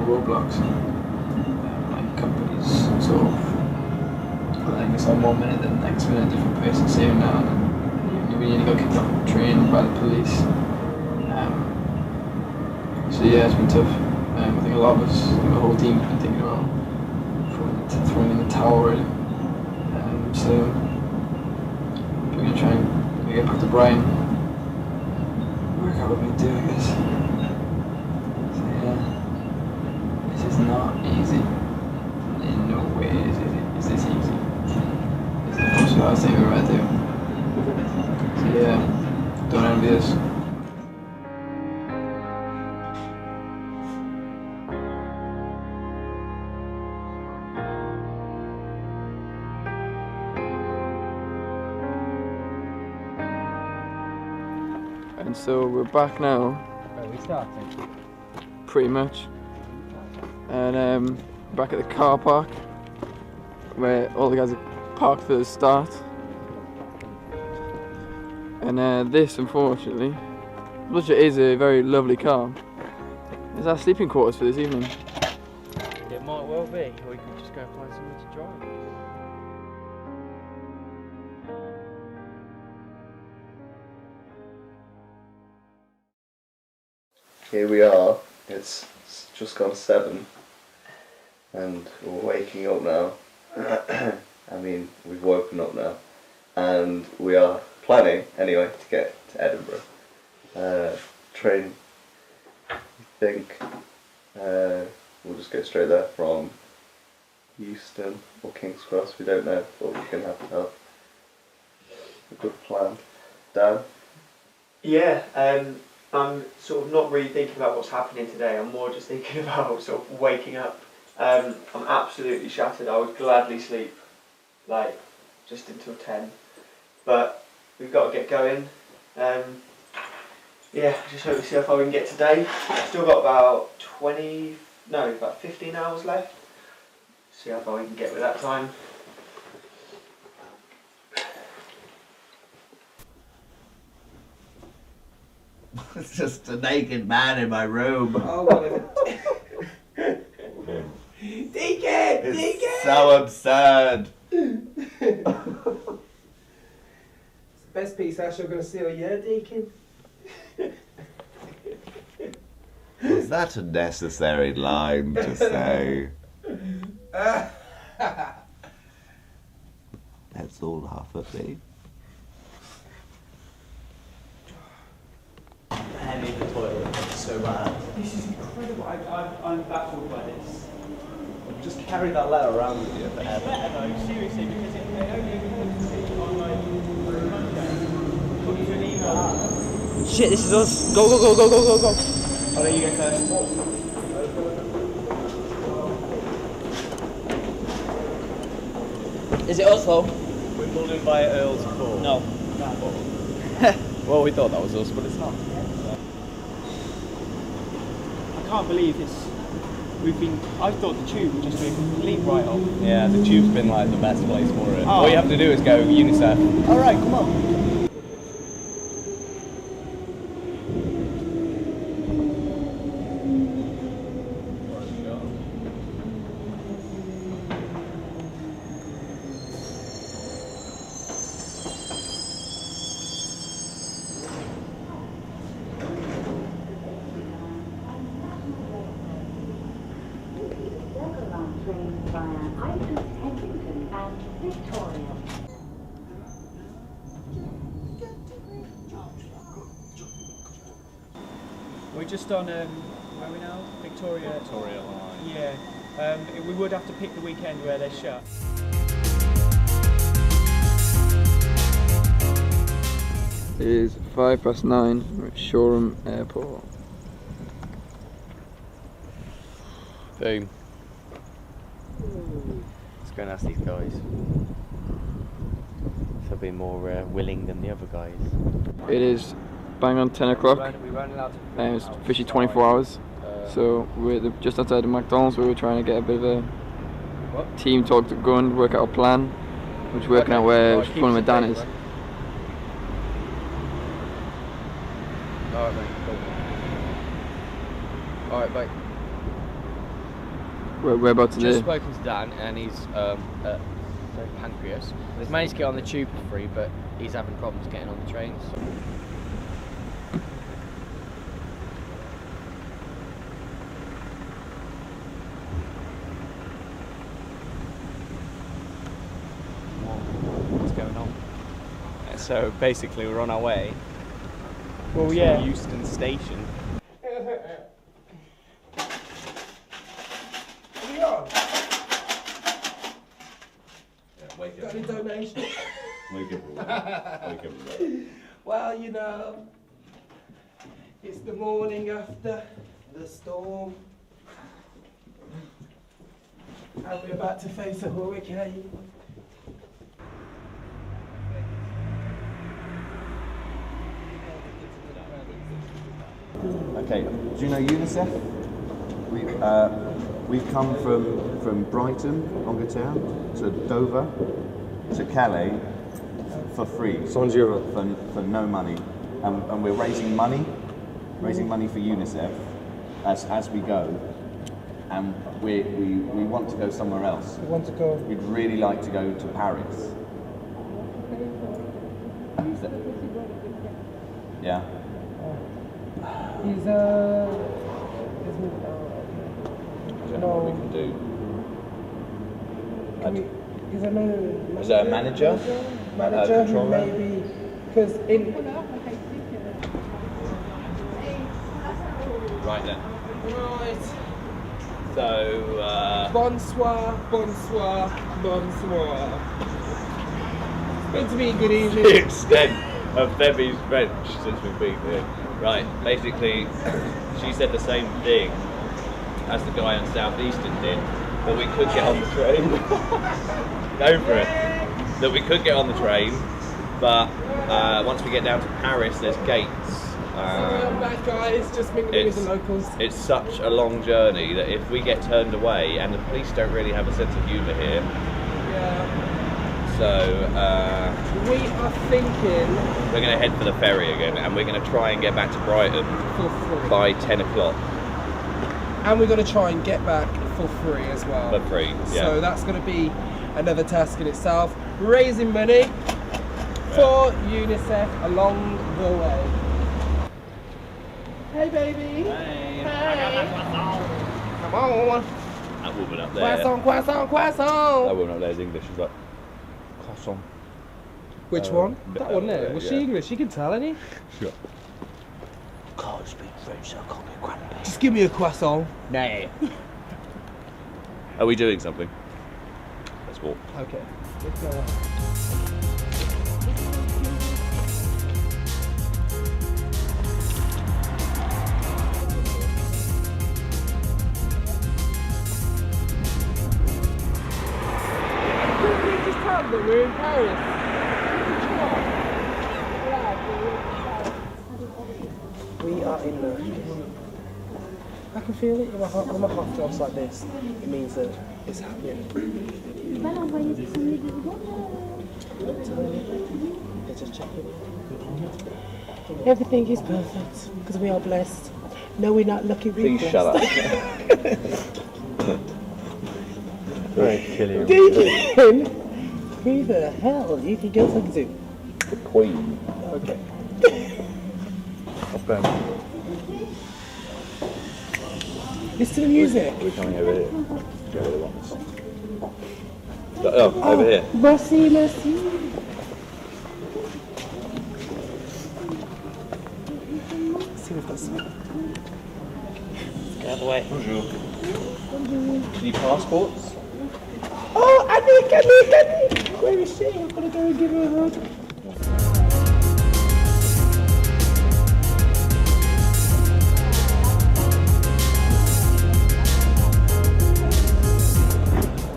roadblocks. Like companies sort of letting us on 1 minute, then the next minute a different person saying now, and then we nearly got kicked off the train by the police. So yeah, it's been tough. I think a lot of us, the whole team's been thinking about throwing in the towel really. So we're going to try and get back to Brighton, work out what we do, I guess. So yeah, this is not easy. In no way is this easy. It's the most hardest thing we've ever had to do. So yeah, don't envy this. And so we're back now. Are we starting? Pretty much. And back at the car park where all the guys are parked for the start. And this, unfortunately, which is a very lovely car, is our sleeping quarters for this evening. It might well be, or we could just go find somewhere to drive. Here we are, it's just gone 7 and we're waking up now. I mean, we've woken up now and we are planning anyway to get to Edinburgh. Train, I think we'll just go straight there from Euston or King's Cross, we don't know, but we're going to have to have a good plan. Dan? Yeah, I'm sort of not really thinking about what's happening today, I'm more just thinking about sort of waking up. I'm absolutely shattered, I would gladly sleep like just until 10, but we've got to get going. Yeah, just hope to see how far we can get today. Still got about 15 hours left. See how far we can get with that time. It's just a naked man in my room. Oh, whatever. Deacon! It's so absurd. It's the best piece Ash you're going to see all year, Deacon. Was that a necessary line to say? That's all half of me. I need the toilet so bad. This is incredible. I'm baffled by this. Just carry that letter around with you forever. It's better though, seriously, because it only occurred to me on like Monday. Put you an email. Shit, this is us. Go, go, go, go, go, go, go. I'll let you go first. Is it us though? Wimbledon by Earl's Court. No. Well, we thought that was us, but it's not. I can't believe this. I thought the tube would just be a complete write-off. Yeah, the tube's been like the best place for it. Oh. All you have to do is go UNICEF. Alright, come on. Hyde, Kensington and Victoria. We're just on, where are we now? Victoria. Victoria line. Yeah. We would have to pick the weekend where they're shut. It is 9:05. We're at Shoreham Airport. Boom. Let's go and ask these guys. They'll be more willing than the other guys. It is bang on 10 o'clock. And it's officially 24 hours. So we're just outside the McDonald's where we're trying to get a bit of a team talk to go and work out a plan. We're just working out where one of my Dan is. Alright, mate. Cool. Alright, mate. We're about to Just spoken to Dan and he's at Pancreas. He's managed to get on the tube for free, but he's having problems getting on the trains. What's going on? So basically we're on our way Well, yeah. to Euston Station. Got any donations? Wake up. Well, you know, it's the morning after the storm. And we're about to face a hurricane. Okay, do you know UNICEF? We've come from Brighton, Angleterre, to Dover, to Calais for free. For no money. And we're raising money for UNICEF as we go. And we want to go somewhere else. We want to go. We'd really like to go to Paris. Yeah. He's I don't know what we can do. Is there no? Is there a manager? Manager, controller? maybe. Because in. Right then. Right. So, Bonsoir. Good to be good evening. the extent of Debbie's French since we've been here. Right, basically, she said the same thing as the guy on Southeastern did, that we could get on the train. Go for it. That we could get on the train, but once we get down to Paris, there's gates. Sorry, I'm back, guys. Just mingling with the locals. It's such a long journey that if we get turned away, and the police don't really have a sense of humour here, so we are thinking we're going to head for the ferry again, and we're going to try and get back to Brighton by 10 o'clock. And we're going to try and get back for free as well. For free, yeah. So that's going to be another task in itself. Raising money for UNICEF along the way. Hey, baby. Hey. Come on. That woman up there. Croissant. That woman up there is English. She's like, croissant. Which one? That one there. Yeah, Was yeah. she English? She can tell any? Sure. Can't speak French, so I can't be a grandpa. Just give me a croissant. Nah. Are we doing something? Let's walk. Okay. Let's go. That we're in Paris. We are in the. I can feel it when my heart drops like this. It means that it's happening. They're just checking. Everything is perfect because we are blessed. No, we're not lucky. We're Please shut blessed. Right, kill you. Deacon! Who the hell do you think you're talking to? The Queen. Okay. Listen to the music. We're coming over here. Go over once. Oh, over here. Merci, merci. See, we've got some. Get out of the way. Bonjour. Any passports? Oh, Annie! Where is she? I'm gonna go and give her a hug.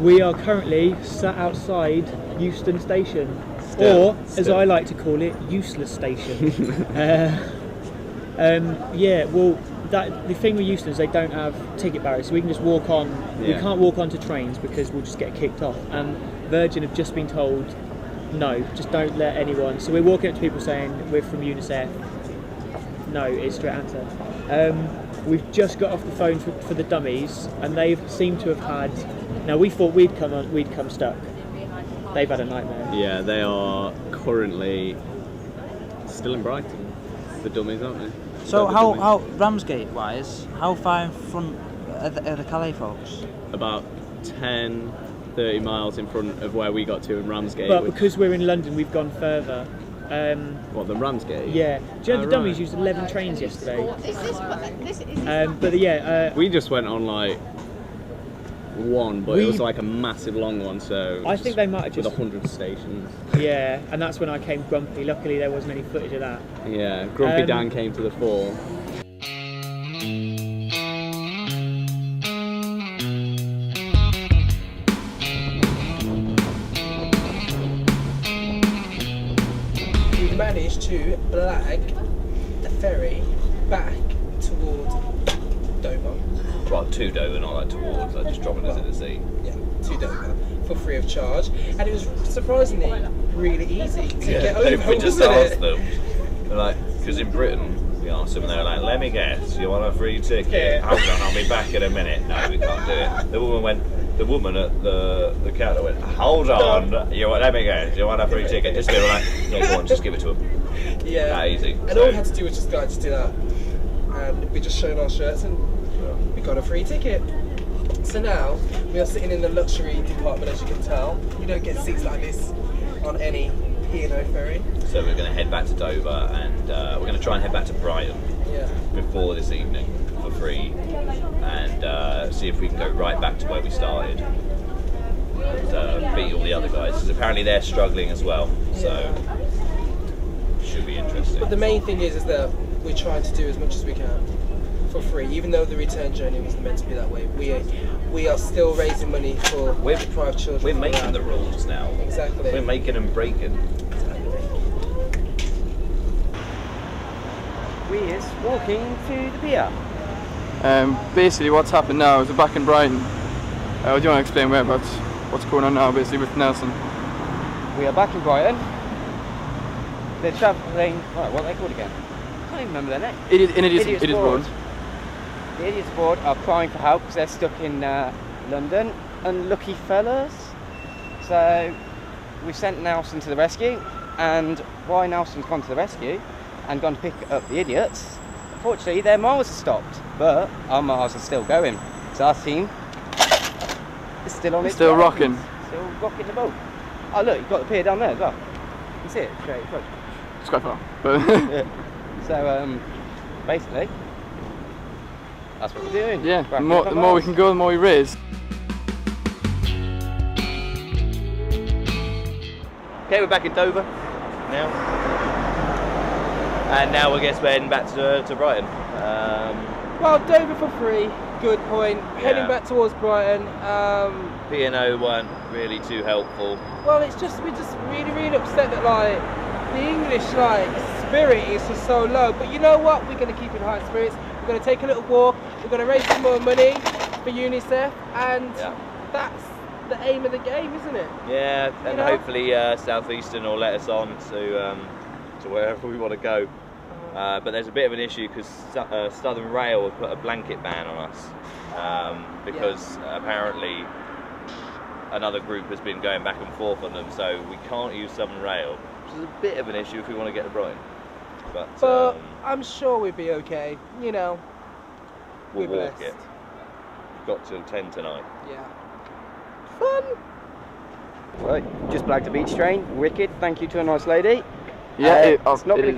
We are currently sat outside Euston Station, Still. as I like to call it, Useless Station. Yeah, well, the thing with Euston is they don't have ticket barriers, so we can just walk on. We Yeah. can't walk onto trains because we'll just get kicked off. And Virgin have just been told, no, just don't let anyone. So we're walking up to people saying we're from UNICEF. No, it's straight answer. We've just got off the phone for the dummies, and they've seemed to have had. Now we thought we'd come stuck. They've had a nightmare. Yeah, they are currently still in Brighton. The dummies, aren't they? So how Ramsgate wise, how far in front are the Calais folks? About 10-30 miles in front of where we got to in Ramsgate. But because we're in London, we've gone further. What, the Ramsgate? Yeah. Do you know the right. dummies used 11 trains yesterday? Is this But yeah. We just went on like one, but it was like a massive long one, so I think they might have with just 100 stations. Yeah, and that's when I came grumpy. Luckily, there wasn't any footage of that. Yeah, Grumpy Dan came to the fore. We managed to blag the ferry back towards Dover. Well, to Dover, not like towards, like just dropping us in the sea. Yeah, to Dover for free of charge, and it was surprisingly really easy to get over. We just wasn't asked it? them, they're like, because in Britain, we asked them, and they were like, let me guess, you want a free ticket? Hold on, I'll be back in a minute. No, we can't do it. The woman at the counter went, hold on, let me guess, you want a free ticket? Just they were like, yeah, go on, just give it to them. Yeah, that easy. And all we had to do was just go to do that, and we just showed our shirts and we got a free ticket. So now we are sitting in the luxury department, as you can tell. You don't get seats like this on any P&O ferry. So we're going to head back to Dover, and we're going to try and head back to Brighton before this evening for free, and see if we can go right back to where we started and beat all the other guys, because apparently they're struggling as well. So should be interesting. But the main thing is that we're trying to do as much as we can for free, even though the return journey was meant to be that way. We are still raising money for deprived children. We're making the rules now. Exactly. We're making and breaking. We is walking to the pier. Basically what's happened now is we're back in Brighton. Do you want to explain what's going on now basically with Nelson? We are back in Brighton. They're travelling, what are they called again? I can't even remember their name. Idiots Board. The Idiots Board are crying for help because they're stuck in London. Unlucky fellas. So we sent Nelson to the rescue, and while Nelson's gone to the rescue and gone to pick up the idiots, unfortunately their miles are stopped, but our miles are still going. So our team is still on its Still way. rocking. Still rocking the boat. Oh look, you've got the pier down there as well. You can see it straight in front. It's quite far. But Yeah. So basically, that's what we're doing. yeah, the more we can go, the more we raise. Okay, we're back in Dover now, and now we're heading back to Brighton. Well, Dover for free, good point. Heading back towards Brighton. P&O weren't really too helpful. Well, we're just really upset that like the English spirit is just so low. But you know what? We're going to keep in high spirits. We're going to take a little walk. We're going to raise some more money for UNICEF, and that's the aim of the game, isn't it? Yeah, and You know? hopefully Southeastern will let us on to wherever we want to go. But there's a bit of an issue because Southern Rail have put a blanket ban on us because apparently another group has been going back and forth on them, so we can't use Southern Rail, which is a bit of an issue if we want to get to Brighton. But I'm sure we'll be okay. You know, we'll we're walk blessed. it. We've got till 10 tonight. Yeah. Fun. Right, just blagged a beach train. Wicked. Thank you to a nice lady. Yeah, it's not going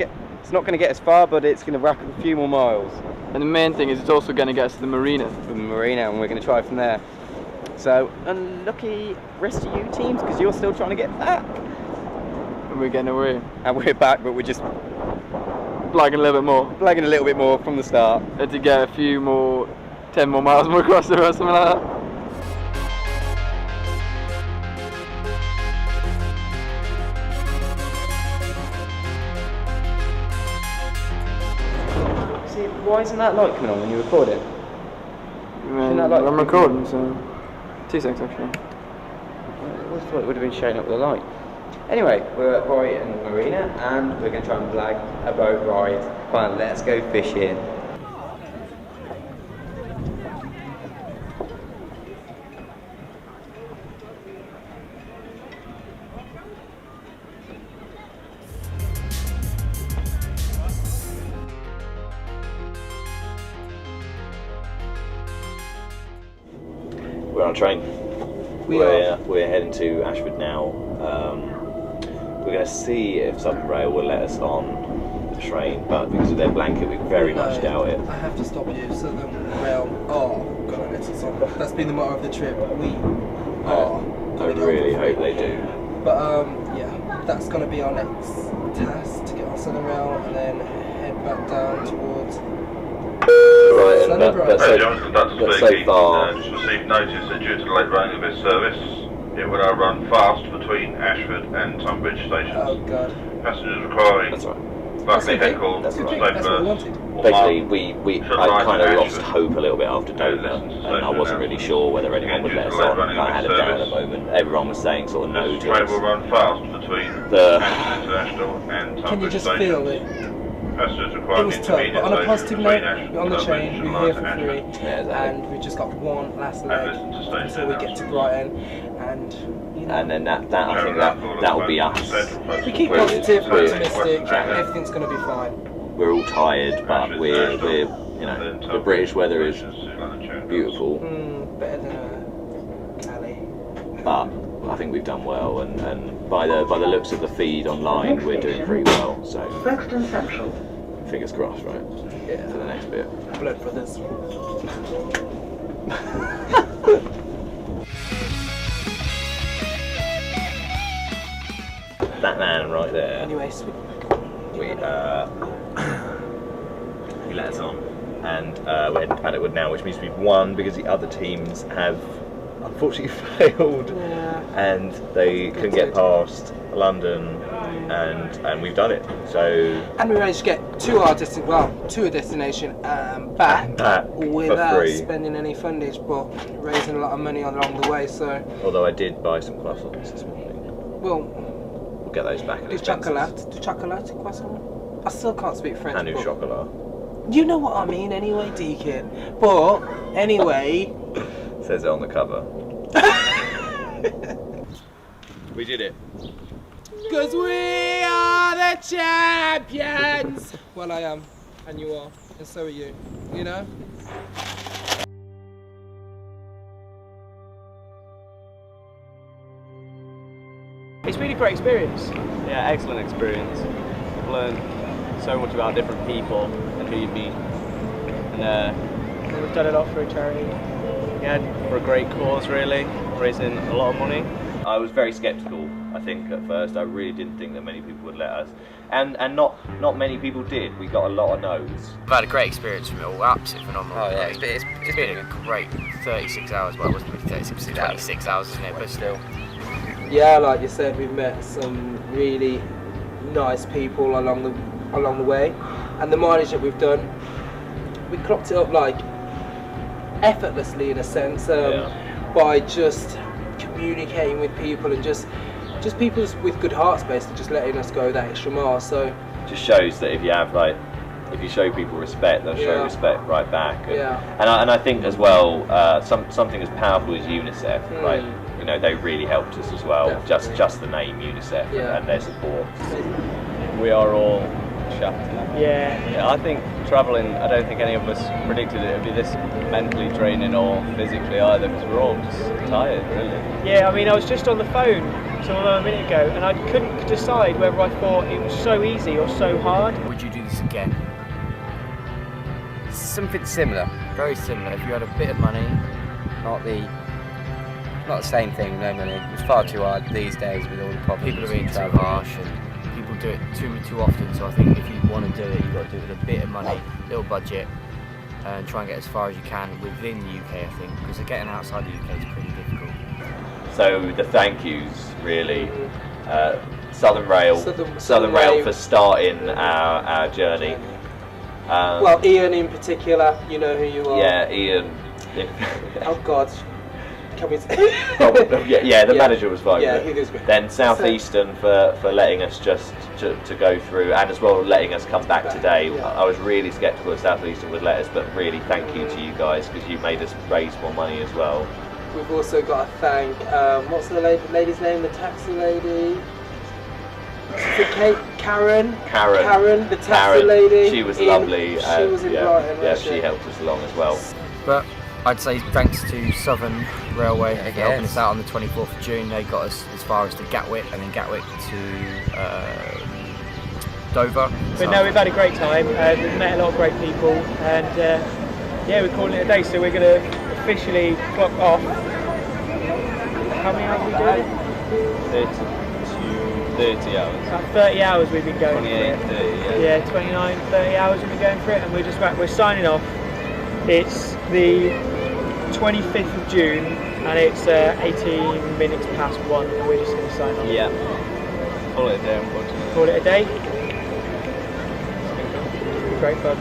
to get us far, but it's going to rack up a few more miles. And the main thing is it's also going to get us to the marina. From the marina, and we're going to try from there. So, unlucky rest of you teams, because you're still trying to get back. And we're getting away. And we're back, but we're just blagging a little bit more. Blagging a little bit more from the start. Had to get a few more, 10 more miles more across the road, something like that. See, why isn't that light coming on when you record it? I'm recording, so 2 seconds actually. I always thought it would have been showing up with a light. Anyway, we're at Brighton Marina and we're going to try and blag a boat ride. Come on, let's go fishing. We're on a train. We're heading to Ashford now. We're going to see if Southern Rail will let us on the train, but because of their blanket, we very much doubt it. I have to stop you. Southern Rail are going to let us on. That's been the motto of the trip. We are. I really hope they do. But yeah, that's going to be our next task, to get on Southern Rail and then head back down towards. Right, but so far, just received notice that due to the late running of this service, it will now run fast between Ashford and Tunbridge stations. Oh God. Passengers requiring Buckley Heckle, basically, I kind of lost hope a little bit after Dover, and I wasn't really sure whether anyone would let us on. I had a doubt at the moment. Everyone was saying sort of no to us. The train will run fast between Ashford International and Tunbridge Can you just stations. feel it? It was tough, but on a positive note, we're on the train, we're here for free, and we've just got one last leg until we get to Brighton, and you know. And then that I think that will be us. We keep positive, optimistic, everything's going to be fine. We're all tired, but we're you know, the British weather is beautiful. Better than Calais. But I think we've done well, and by the looks of the feed online, we're doing pretty well. So fingers crossed, right? Yeah. For the next bit. Blood brothers. That man right there. Anyways, we let us on, and we're heading to Paddockwood now, which means we've won because the other teams have unfortunately failed, and they couldn't get past London, and we've done it. So and we managed to get to a destination back without spending any fundage, but raising a lot of money along the way. So although I did buy some croissants this morning. Well, we'll get those back in Du chocolat croissant. I still can't speak French. Panu chocolat. You know what I mean, anyway, Deacon. But anyway. Says it on the cover. We did it. Because we are the champions! Well, I am, and you are, and so are you, you know? It's been a great experience. Yeah, excellent experience. I've learned so much about different people and who you meet. And we've done it all for a charity. Yeah, for a great cause really, raising a lot of money. I was very sceptical, I think, at first. I really didn't think that many people would let us. And not many people did. We got a lot of no's. I've had a great experience from it all, absolutely phenomenal. Oh, yeah. It's been a great 36 hours, well it wasn't really 36, 26 hours, isn't it, but still. Yeah, like you said, we've met some really nice people along the way, and the mileage that we've done, we clocked it up like effortlessly in a sense, by just communicating with people and just people with good hearts, basically, just letting us go that extra mile. So just shows that if you show people respect, they'll show respect right back. And I think as well, something as powerful as UNICEF, right? You know, they really helped us as well. Definitely. Just the name UNICEF and their support. We are all chuffed. Yeah, I think travelling, I don't think any of us predicted it would be this mentally draining or physically either, because we're all just tired, really. Yeah, I mean, I was just on the phone to someone a minute ago, and I couldn't decide whether I thought it was so easy or so hard. Would you do this again? Something similar, very similar. If you had a bit of money, not the same thing, no money. It's far too hard these days with all the problems. People are being too harsh and people do it too often. So I think if you want to do it, you've got to do it with a bit of money, little budget, and try and get as far as you can within the UK. I think because getting outside the UK is pretty difficult. So the thank yous really. Southern Rail for starting our journey. Well, Ian in particular, you know who you are. Yeah, Ian. Oh God. Can we the manager was fine. Yeah, he was great. Then Southeastern for letting us just to go through, and as well letting us come back today. Yeah. I was really sceptical that Southeastern would let us, but really thank you to you guys because you made us raise more money as well. We've also got to thank, what's the lady's name? The taxi lady? Karen, the taxi lady. She was lovely. She was in Brighton. Yeah, she helped us along as well. But I'd say thanks to Southern Railway for helping us out on the 24th of June. They got us as far as to Gatwick and then Gatwick to Dover. But no, we've had a great time. We've met a lot of great people, and yeah, we're calling it a day. So we're going to officially clock off. How many hours are we doing? 30 hours. About 30 hours we've been going 28, for it. 30, Yeah, 29, 30 hours we've been going for it, and we're signing off. It's the 25th of June, and it's 18 minutes past 1, and we're just going to sign off. Yeah. Call it a day, unfortunately. Call it a day. Great fun.